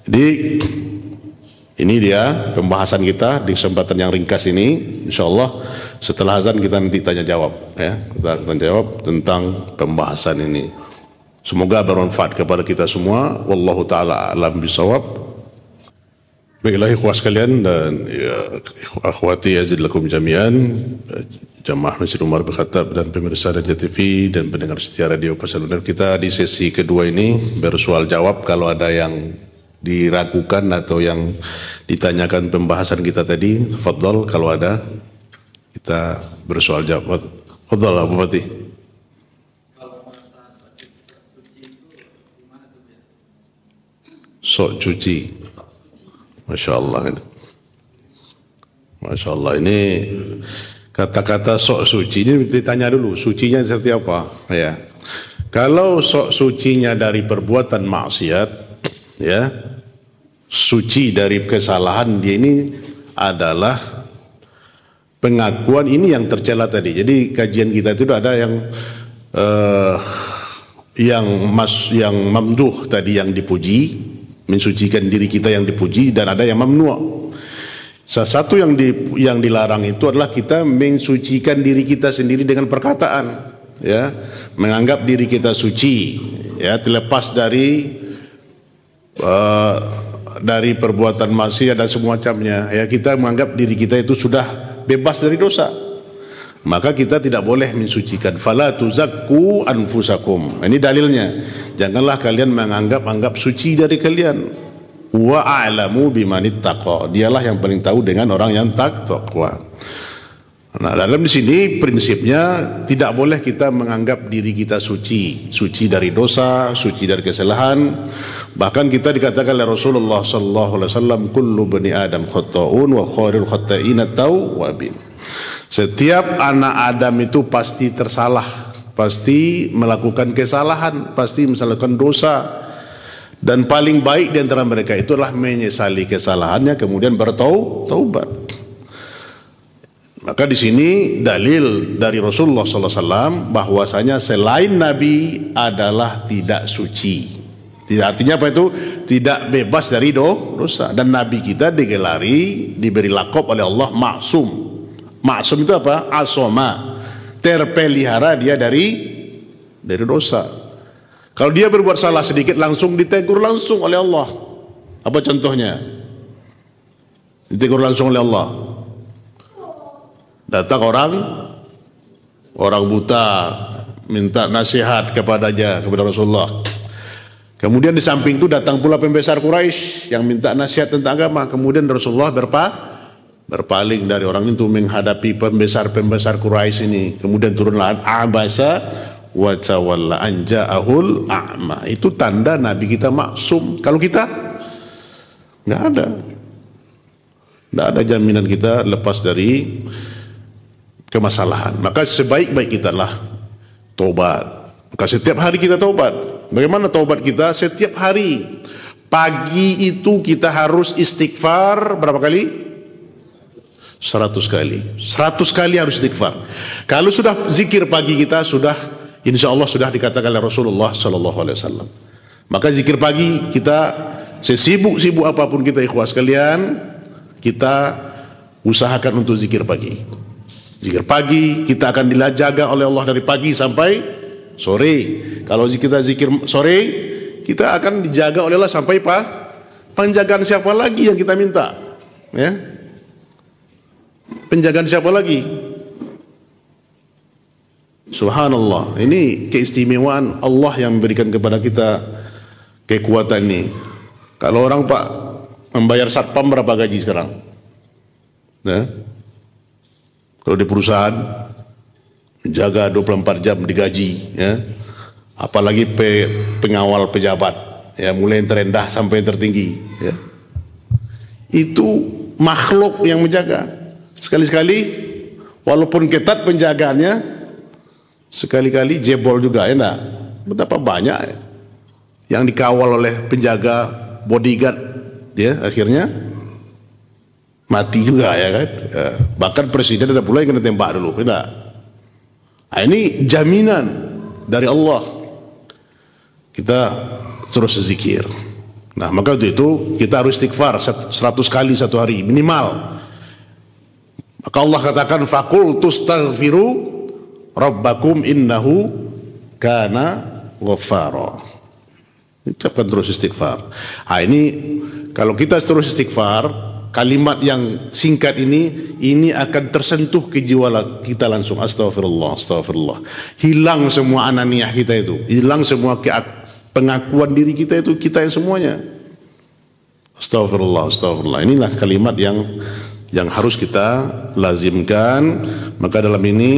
Jadi Ini dia pembahasan kita di kesempatan yang ringkas ini. InsyaAllah setelah azan kita nanti tanya jawab, ya. Kita tanya jawab tentang pembahasan ini. Semoga bermanfaat kepada kita semua. Wallahu ta'ala a'lam bisawab. Baiklah ikhwah sekalian dan akhwati azillakum jami'an, jamaah Masjid Umar bin Khattab dan pemirsa Raja TV dan pendengar setia radio Pasar kita di sesi kedua ini bersoal jawab. Kalau ada yang diragukan atau yang ditanyakan pembahasan kita tadi, tafadhol, kalau ada kita bersoal jawab. Tafadhol Abu Fatih. Sok cuci. Masya Allah ini. Masya Allah ini kata-kata sok suci ini ditanya dulu, sucinya seperti apa? Ya. Kalau sok sucinya dari perbuatan maksiat, ya, suci dari kesalahan, dia ini adalah pengakuan ini yang tercela tadi. Jadi kajian kita itu ada yang mamduh tadi, yang dipuji, mensucikan diri kita yang dipuji, dan ada yang mamnu'. Salah satu yang dilarang itu adalah kita mensucikan diri kita sendiri dengan perkataan, ya, menganggap diri kita suci, ya, terlepas dari perbuatan maksiat dan semacamnya, ya, kita menganggap diri kita itu sudah bebas dari dosa, maka kita tidak boleh mensucikan. Fala tuzakku anfusakum, ini dalilnya. Janganlah kalian menganggap suci dari kalian. Wa a'lamu bimanittaqa, dialah yang paling tahu dengan orang yang takwa. Nah, dalam di sini prinsipnya tidak boleh kita menganggap diri kita suci dari dosa, suci dari kesalahan. Bahkan kita dikatakan oleh Rasulullah sallallahu alaihi wasallam, kullu bani adam khata'un wa khairul khata'ina tawwabin. Setiap anak Adam itu pasti tersalah, pasti melakukan kesalahan, pasti melakukan dosa, dan paling baik di antara mereka itu adalah menyesali kesalahannya kemudian bertaubat. Maka di sini dalil dari Rasulullah SAW bahwasanya selain Nabi adalah tidak suci. Tidak, artinya apa itu? Tidak bebas dari dosa. Dan Nabi kita diberi lakop oleh Allah maksum. Maksum itu apa? Asoma, terpelihara dia dari dosa. Kalau dia berbuat salah sedikit langsung ditegur langsung oleh Allah. Apa contohnya? Ditegur langsung oleh Allah. Datang orang buta minta nasihat kepada Rasulullah. Kemudian di samping itu datang pula pembesar Quraisy yang minta nasihat tentang agama. Kemudian Rasulullah berpaling dari orang itu menghadapi pembesar Quraisy ini. Kemudian turunlah abasa wa tawalla an ja'ahul a'ma. Itu tanda Nabi kita maksum. Kalau kita nggak ada jaminan kita lepas dari kemasalahan. Maka sebaik-baik kita lah tobat. Maka setiap hari kita tobat. Bagaimana tobat kita? Setiap hari. Pagi itu kita harus istighfar berapa kali? 100 kali. 100 kali harus istighfar. Kalau sudah zikir pagi kita, sudah insya Allah sudah dikatakan oleh Rasulullah sallallahu alaihi wasallam. Maka zikir pagi kita, sesibuk-sibuk apapun kita ikhwah sekalian, kita usahakan untuk zikir pagi. Zikir pagi kita akan dijaga oleh Allah dari pagi sampai sore. Kalau kita zikir sore, kita akan dijaga oleh Allah sampai penjagaan siapa lagi yang kita minta, ya? Penjagaan siapa lagi? Subhanallah, ini keistimewaan Allah yang memberikan kepada kita kekuatan ini. Kalau orang Pak membayar satpam berapa gaji sekarang? Nah, kalau di perusahaan menjaga 24 jam digaji, ya. Apalagi pengawal pejabat, ya, mulai yang terendah sampai yang tertinggi, ya. Itu makhluk yang menjaga. Sekali-sekali walaupun ketat penjagaannya, sekali-kali jebol juga, ya enggak? Betapa banyak yang dikawal oleh penjaga bodyguard, ya, akhirnya mati juga, ya kan? Ya, bahkan presiden ada pula yang kena tembak dulu, enggak? Nah, ini jaminan dari Allah. Kita terus zikir. Nah, maka untuk itu kita harus istighfar 100 kali satu hari minimal. Maka Allah katakan faqul tustaghfiru rabbakum innahu kana ghaffara. Ucapkan terus istighfar. Nah, ini kalau kita terus istighfar, kalimat yang singkat ini akan tersentuh ke jiwa kita langsung. Astagfirullah, astagfirullah. Hilang semua ananiah kita itu, hilang semua pengakuan diri kita itu kita yang semuanya. Astagfirullah, astagfirullah. Inilah kalimat yang harus kita lazimkan. Maka dalam ini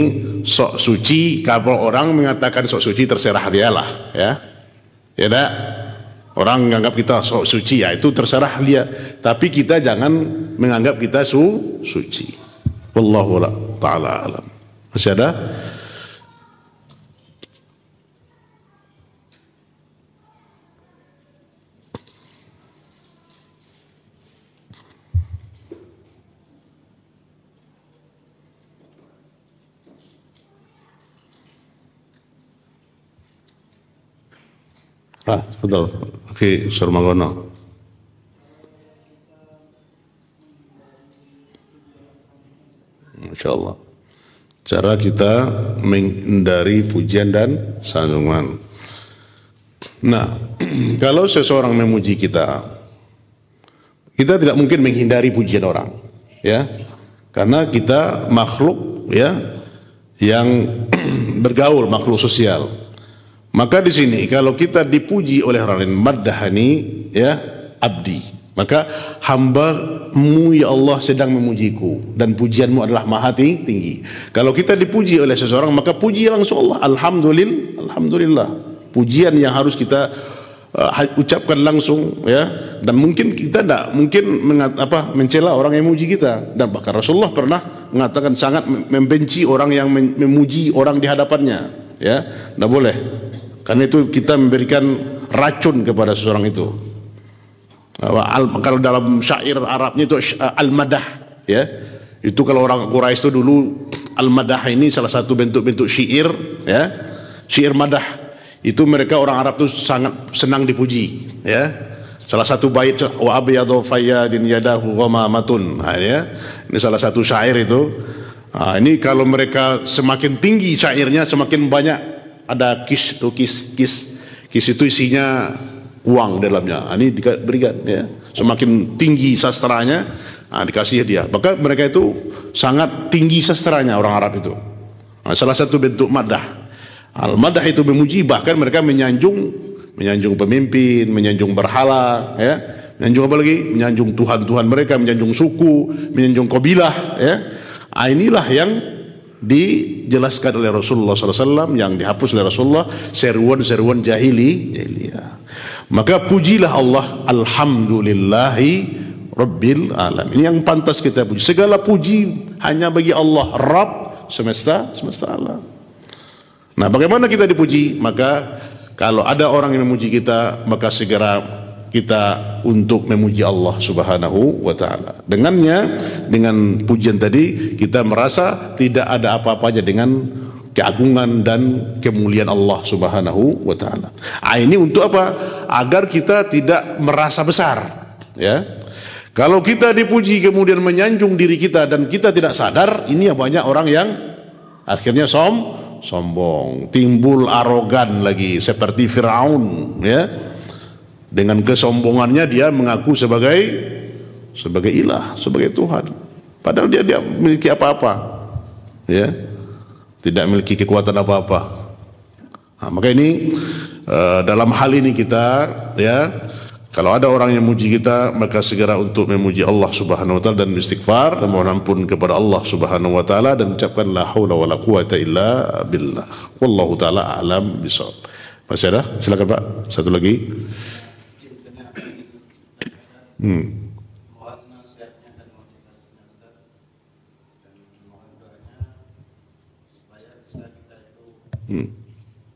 sok suci, kalau orang mengatakan sok suci terserah dia lah, ya. Ya dah, orang menganggap kita sok suci, ya itu terserah dia. Tapi kita jangan menganggap kita suci. Wallahu ta'ala alam. Masih ada? Betul. Oke, Surmagono. Masya Allah. Cara kita menghindari pujian dan sanjungan. Nah, kalau seseorang memuji kita tidak mungkin menghindari pujian orang, ya, karena kita makhluk, ya, yang bergaul, makhluk sosial. Maka di sini kalau kita dipuji oleh orang lain, maddahani, ya, abdi, maka hamba-Mu ya Allah sedang memujiku dan pujianmu adalah maha tinggi. Kalau kita dipuji oleh seseorang, maka puji langsung Allah. Alhamdulillah. Pujian yang harus kita ucapkan langsung, ya. Dan mungkin kita tidak mungkin mencela orang yang memuji kita. Dan bahkan Rasulullah pernah mengatakan sangat membenci orang yang memuji orang di hadapannya, ya. Tidak boleh. Karena itu kita memberikan racun kepada seseorang itu. Kalau dalam syair Arabnya itu al-madah, ya. Itu kalau orang Quraisy itu dulu al-madah ini salah satu bentuk-bentuk syair, ya. Syair madah. Itu mereka orang Arab itu sangat senang dipuji, ya. Salah satu bait wa abyadu fayyadin yadahu ghamamatun. Nah, ya. Ini salah satu syair itu. Nah, ini kalau mereka semakin tinggi syairnya semakin banyak ada kis itu isinya uang dalamnya. Ini diberikan, ya. Semakin tinggi sastranya, dikasih dia. Maka mereka itu sangat tinggi sastranya orang Arab itu. Nah, salah satu bentuk madah. Al-madah itu memuji, bahkan mereka menyanjung pemimpin, menyanjung berhala, ya. Menyanjung apa lagi? Menyanjung tuhan-tuhan mereka, menyanjung suku, menyanjung kabilah, ya. Inilah yang dijelaskan oleh Rasulullah SAW, yang dihapus oleh Rasulullah, seruan-seruan jahiliyah. Maka pujilah Allah, alhamdulillahi rabbil alamin. Ini yang pantas kita puji. Segala puji hanya bagi Allah, Rabb semesta alam. Nah, bagaimana kita dipuji? Maka kalau ada orang yang memuji kita, maka segera kita untuk memuji Allah Subhanahu wa taala. Dengan pujian tadi kita merasa tidak ada apa-apanya dengan keagungan dan kemuliaan Allah Subhanahu wa taala. Ini untuk apa? Agar kita tidak merasa besar, ya. Kalau kita dipuji kemudian menyanjung diri kita dan kita tidak sadar, ini banyak orang yang akhirnya sombong, timbul arogan lagi seperti Firaun, ya. Dengan kesombongannya dia mengaku sebagai ilah, sebagai Tuhan. Padahal dia memiliki apa-apa, ya. Tidak memiliki kekuatan apa-apa. Nah, maka ini dalam hal ini kita, ya, kalau ada orang yang memuji kita, maka segera untuk memuji Allah Subhanahu wa taala dan istighfar dan mohon ampun kepada Allah Subhanahu wa taala dan ucapkan la haula wala quwata illa billah. Wallahu taala a'lam bishawab. Masih ada? Silakan Pak. Satu lagi. Mohon nasihatnya dan motivasinya Ustaz, dan mohon doanya supaya bisa kita itu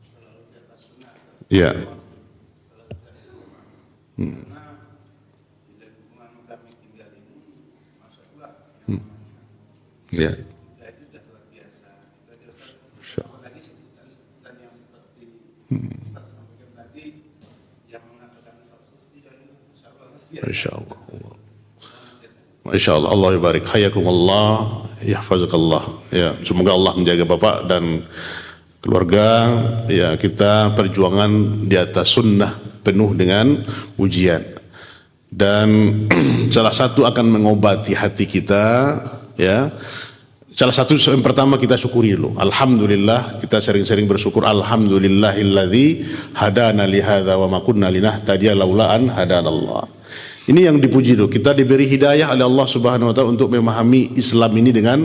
selalu di atas sunnah. Iya. Karena di lingkungan kami tinggal ini, masya Allah, Iya. kita itu sudah luar biasa. Apalagi sebutan yang seperti Ustaz sampaikan tadi, yang mengatakan tidak itu Masya Allah. Masya Allah. Allah barik. Hayakumullah, yahfazakallah. Ya, semoga Allah menjaga Bapak dan keluarga. Ya, kita perjuangan di atas sunnah penuh dengan ujian. Dan salah satu akan mengobati hati kita, ya. Salah satu yang pertama kita syukuri dulu. Alhamdulillah, kita sering-sering bersyukur. Alhamdulillahilladzi hadana li hadza wa ma kunna linahtadiya laula an hadanallah. Ini yang dipuji dulu. Kita diberi hidayah oleh Allah Subhanahu wa taala untuk memahami Islam ini dengan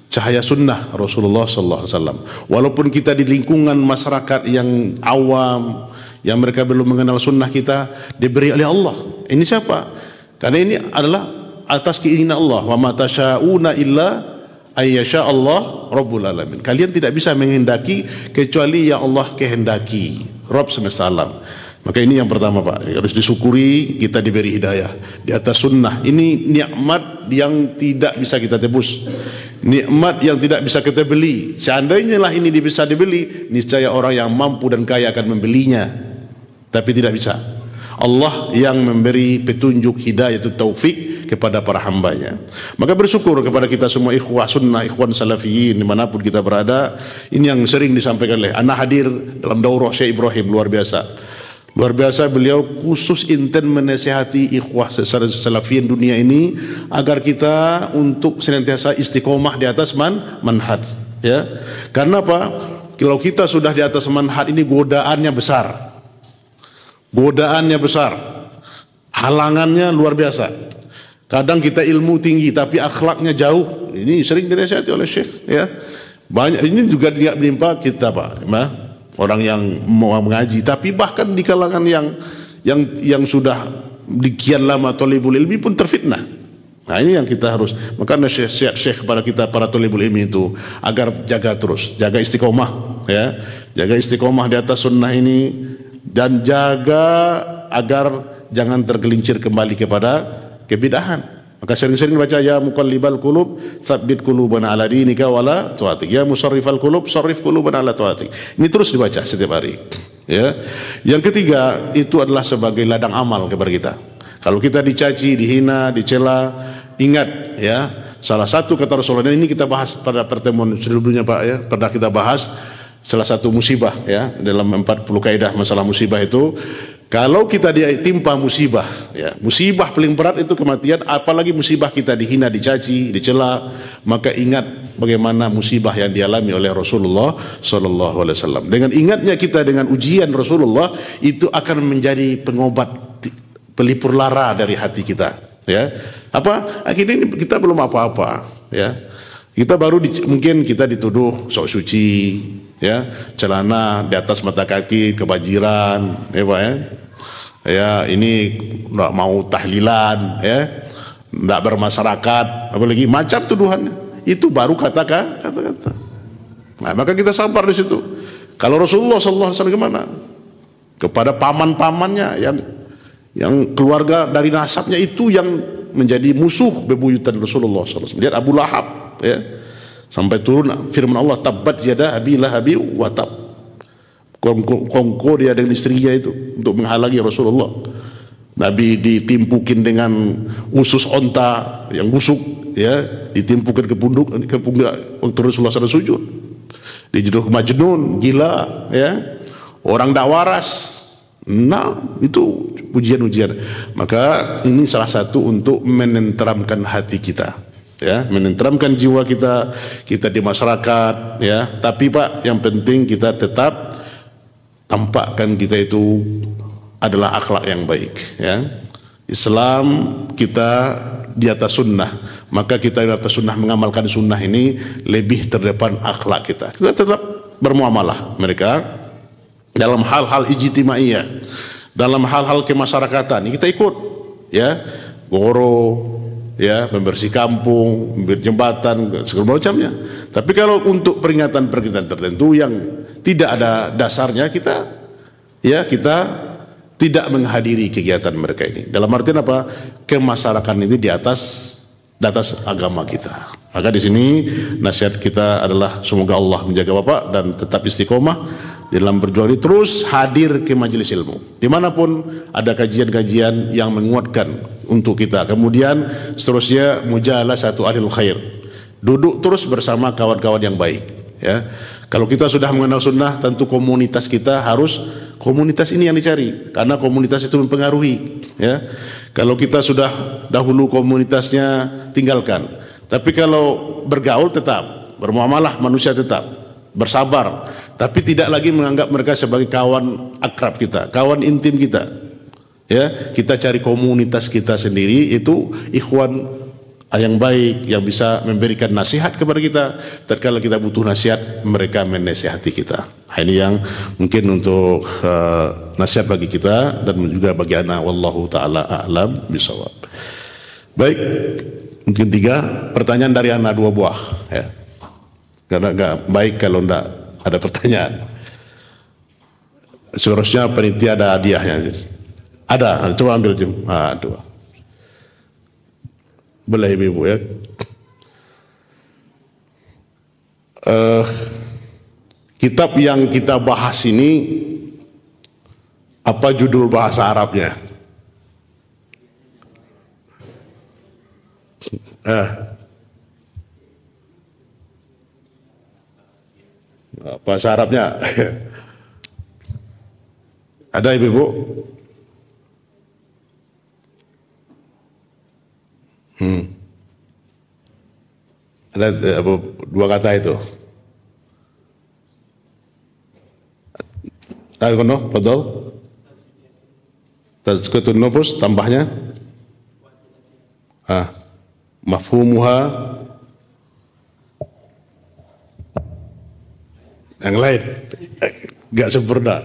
cahaya sunnah Rasulullah sallallahu alaihi wasallam. Walaupun kita di lingkungan masyarakat yang awam, yang mereka belum mengenal sunnah, kita diberi oleh Allah. Ini siapa? Karena ini adalah atas keinginan Allah. Wa ma tasyauna illa ayyasha Allah Rabbul Alamin. Kalian tidak bisa menghendaki kecuali yang Allah kehendaki, Rabb semesta alam. Maka ini yang pertama Pak, harus disyukuri kita diberi hidayah di atas sunnah. Ini nikmat yang tidak bisa kita tebus, nikmat yang tidak bisa kita beli. Seandainya lah ini bisa dibeli, niscaya orang yang mampu dan kaya akan membelinya, tapi tidak bisa. Allah yang memberi petunjuk hidayah itu taufik kepada para hambanya. Maka bersyukur kepada kita semua ikhwah sunnah, ikhwan salafiyin dimanapun kita berada. Ini yang sering disampaikan oleh anak hadir dalam daurah Syekh Ibrahim, luar biasa. Luar biasa, beliau khusus inten menasihati ikhwah salafiyin dunia ini agar kita untuk senantiasa istiqomah di atas manhaj, ya. Karena apa? Kalau kita sudah di atas manhaj ini godaannya besar. Godaannya besar, halangannya luar biasa. Kadang kita ilmu tinggi tapi akhlaknya jauh. Ini sering dinasihati oleh Syekh, ya. Banyak ini juga dia menimpa kita Pak, orang yang mau mengaji, tapi bahkan di kalangan yang sudah dikian lama thalibul ilmi pun terfitnah. Nah ini yang kita harus, makanya Syekh kepada kita para thalibul ilmi itu agar jaga terus, jaga istiqomah, ya, jaga istiqomah di atas sunnah ini. Dan jaga agar jangan tergelincir kembali kepada kebidahan. Maka sering-sering baca ya muqallibal qulub tsabbit qulubana ala dinika wala tu'atik, ya musarrifal qulub sarrif qulubana ala tu'atik. Ini terus dibaca setiap hari, ya. Yang ketiga itu adalah sebagai ladang amal kepada kita. Kalau kita dicaci, dihina, dicela, ingat, ya, salah satu kata Rasulullah, ini kita bahas pada pertemuan sebelumnya Pak, ya, pernah kita bahas salah satu musibah, ya, dalam 40 kaidah masalah musibah itu. Kalau kita ditimpa musibah, ya, musibah paling berat itu kematian, apalagi musibah kita dihina, dicaci, dicela, maka ingat bagaimana musibah yang dialami oleh Rasulullah sallallahu alaihi wasallam. Dengan ingatnya kita dengan ujian Rasulullah itu akan menjadi pengobat pelipur lara dari hati kita, ya. Apa? Akhirnya kita belum apa-apa, ya. Kita baru mungkin kita dituduh sok suci, ya, celana di atas mata kaki kebajiran, ya Pak, ya. Ya, ini enggak mau tahlilan, ya. Enggak bermasyarakat, apalagi macam tuduhannya. Itu baru kata-kata. Nah, maka kita sabar di situ. Kalau Rasulullah sallallahu alaihi wasallam gimana? Kepada paman-pamannya yang keluarga dari nasabnya itu yang menjadi musuh bebuyutan Rasulullah sallallahu alaihi wasallam. Lihat Abu Lahab, ya, sampai turun firman Allah tabbat yada abi lahabi wa tab. Kongko dia dengan istrinya itu untuk menghalangi Rasulullah. Nabi ditimpukin dengan usus onta yang busuk, ya, ditimpukin ke pundak waktu Rasulullah SAW sujud. Dijadikan majnun, gila, ya, orang tak waras. Nah, itu ujian-ujian. Maka ini salah satu untuk menenteramkan hati kita, ya, menenteramkan jiwa kita di masyarakat, ya. Tapi Pak, yang penting kita tetap tampakkan kita itu adalah akhlak yang baik, ya. Islam kita di atas sunnah, maka kita di atas sunnah mengamalkan sunnah ini lebih terdepan akhlak kita. Kita tetap bermuamalah mereka dalam hal-hal ijtimaiyah, dalam hal-hal kemasyarakatan. Ini kita ikut, ya, goro, ya, membersih kampung, membersih jembatan, segala macamnya. Tapi kalau untuk peringatan-peringatan tertentu yang tidak ada dasarnya, kita tidak menghadiri kegiatan mereka ini. Dalam artian apa? Kemasyarakatan ini di atas agama kita. Maka di sini nasihat kita adalah semoga Allah menjaga Bapak dan tetap istiqomah dalam berjuang ini, terus hadir ke majelis ilmu. Dimanapun ada kajian-kajian yang menguatkan untuk kita. Kemudian seterusnya mujalasatu ahlil khair, duduk terus bersama kawan-kawan yang baik, ya. Kalau kita sudah mengenal sunnah, tentu komunitas kita harus komunitas ini yang dicari, karena komunitas itu mempengaruhi, ya. Kalau kita sudah dahulu komunitasnya, tinggalkan. Tapi kalau bergaul tetap, bermuamalah manusia tetap, bersabar, tapi tidak lagi menganggap mereka sebagai kawan akrab kita, kawan intim kita, ya. Kita cari komunitas kita sendiri, itu ikhwan yang baik, yang bisa memberikan nasihat kepada kita. Tatkala kita butuh nasihat, mereka menasihati kita. Ini yang mungkin untuk nasihat bagi kita dan juga bagi anak. Wallahu ta'ala a'lam bisawab. Baik, mungkin 3 pertanyaan dari anak 2 buah, ya. Karena nggak baik kalau enggak ada pertanyaan. Seharusnya panitia ada hadiahnya. Ada, coba ambil jam. Aduh. Boleh ibu ya. Kitab yang kita bahas ini, apa judul bahasa Arabnya? Bahasa Arabnya ada ibu-ibu? Ada 2 kata itu. Kono, betul? Tazkiyatun nufus, tambahnya? Mafhumuha. Yang lain nggak sempurna.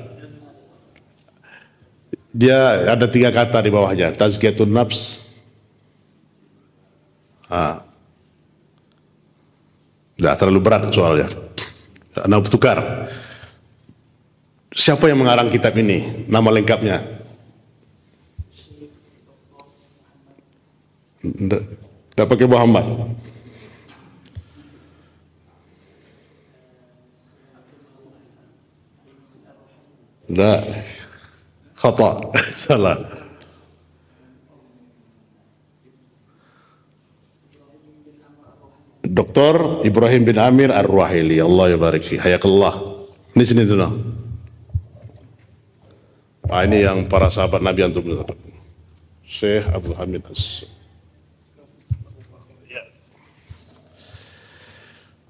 Dia ada 3 kata di bawahnya. Tazkiyatun nafs. Tidak terlalu berat soalnya. Nah, tukar. Siapa yang mengarang kitab ini? Nama lengkapnya? Tidak pakai Muhammad. Tidak. Khata. Salah. Dr. Ibrahim bin Amir Ar-Ruhaili. Allah ya barik fi. Hayakallah. Ini sini dulu. Ini yang para sahabat Nabi antum. Syekh Abdul Hamid As. Ya.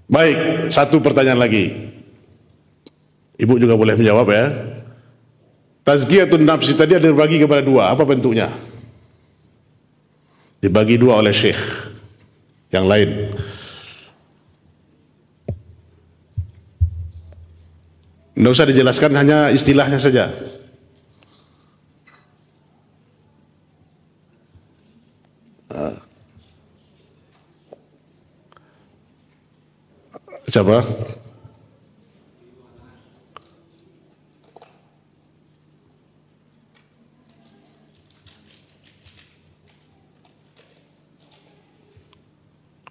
Baik, 1 pertanyaan lagi. Ibu juga boleh menjawab ya. Tazkiyatun nafsi tadi ada dibagi kepada 2. Apa bentuknya? Dibagi 2 oleh Syekh. Yang lain. Tidak usah dijelaskan, hanya istilahnya saja. Siapa?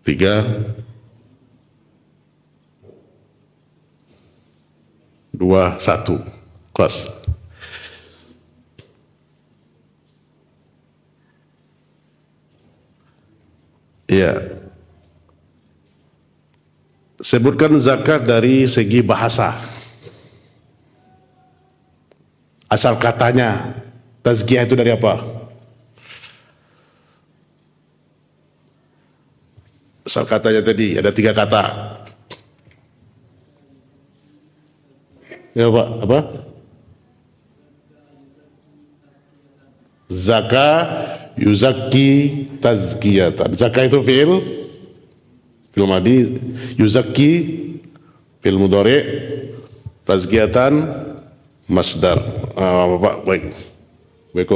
Tiga, 2, 1. Kelas. Iya. Sebutkan zakat dari segi bahasa. Asal katanya, tazkiyah itu dari apa? Asal katanya tadi ada 3 kata. Ya Pak, apa? Zaka yuzakki tazkiyatan. Zaka itu fi'il madi, yuzakki fi'il mudhari, tazkiyatan masdar. Bapak baik. Baik.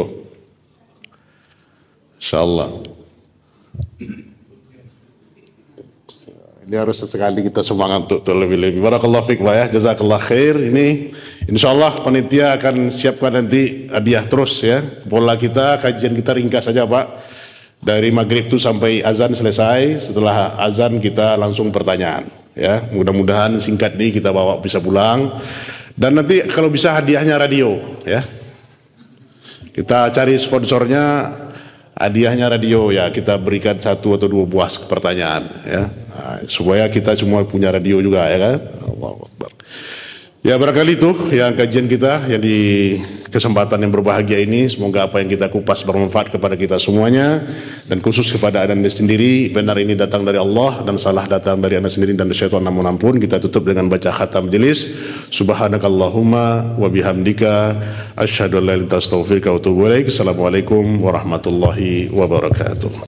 Insyaallah. Ini harus sekali kita semangat untuk lebih-lebih. Barakallahu fiik ya, jazakallah khair. Ini insyaallah panitia akan siapkan nanti hadiah terus ya. Pola kita, kajian kita ringkas saja Pak. Dari maghrib itu sampai azan selesai. Setelah azan kita langsung pertanyaan ya. Mudah-mudahan singkat nih kita bawa bisa pulang. Dan nanti kalau bisa hadiahnya radio ya. Kita cari sponsornya hadiahnya radio ya, kita berikan 1 atau 2 buah pertanyaan ya, supaya kita semua punya radio juga ya kan. Allahu Akbar. Ya barangkali itu yang kajian kita yang di kesempatan yang berbahagia ini, semoga apa yang kita kupas bermanfaat kepada kita semuanya, dan khusus kepada Anda sendiri. Benar ini datang dari Allah dan salah datang dari Anda sendiri dan dari syaitan, namun ampun. Kita tutup dengan baca khatam majelis. Subhanakallahumma wa bihamdika asyhadu an la ilaha illa anta astaghfiruka wa atubu ilaik. Assalamualaikum warahmatullahi wabarakatuh.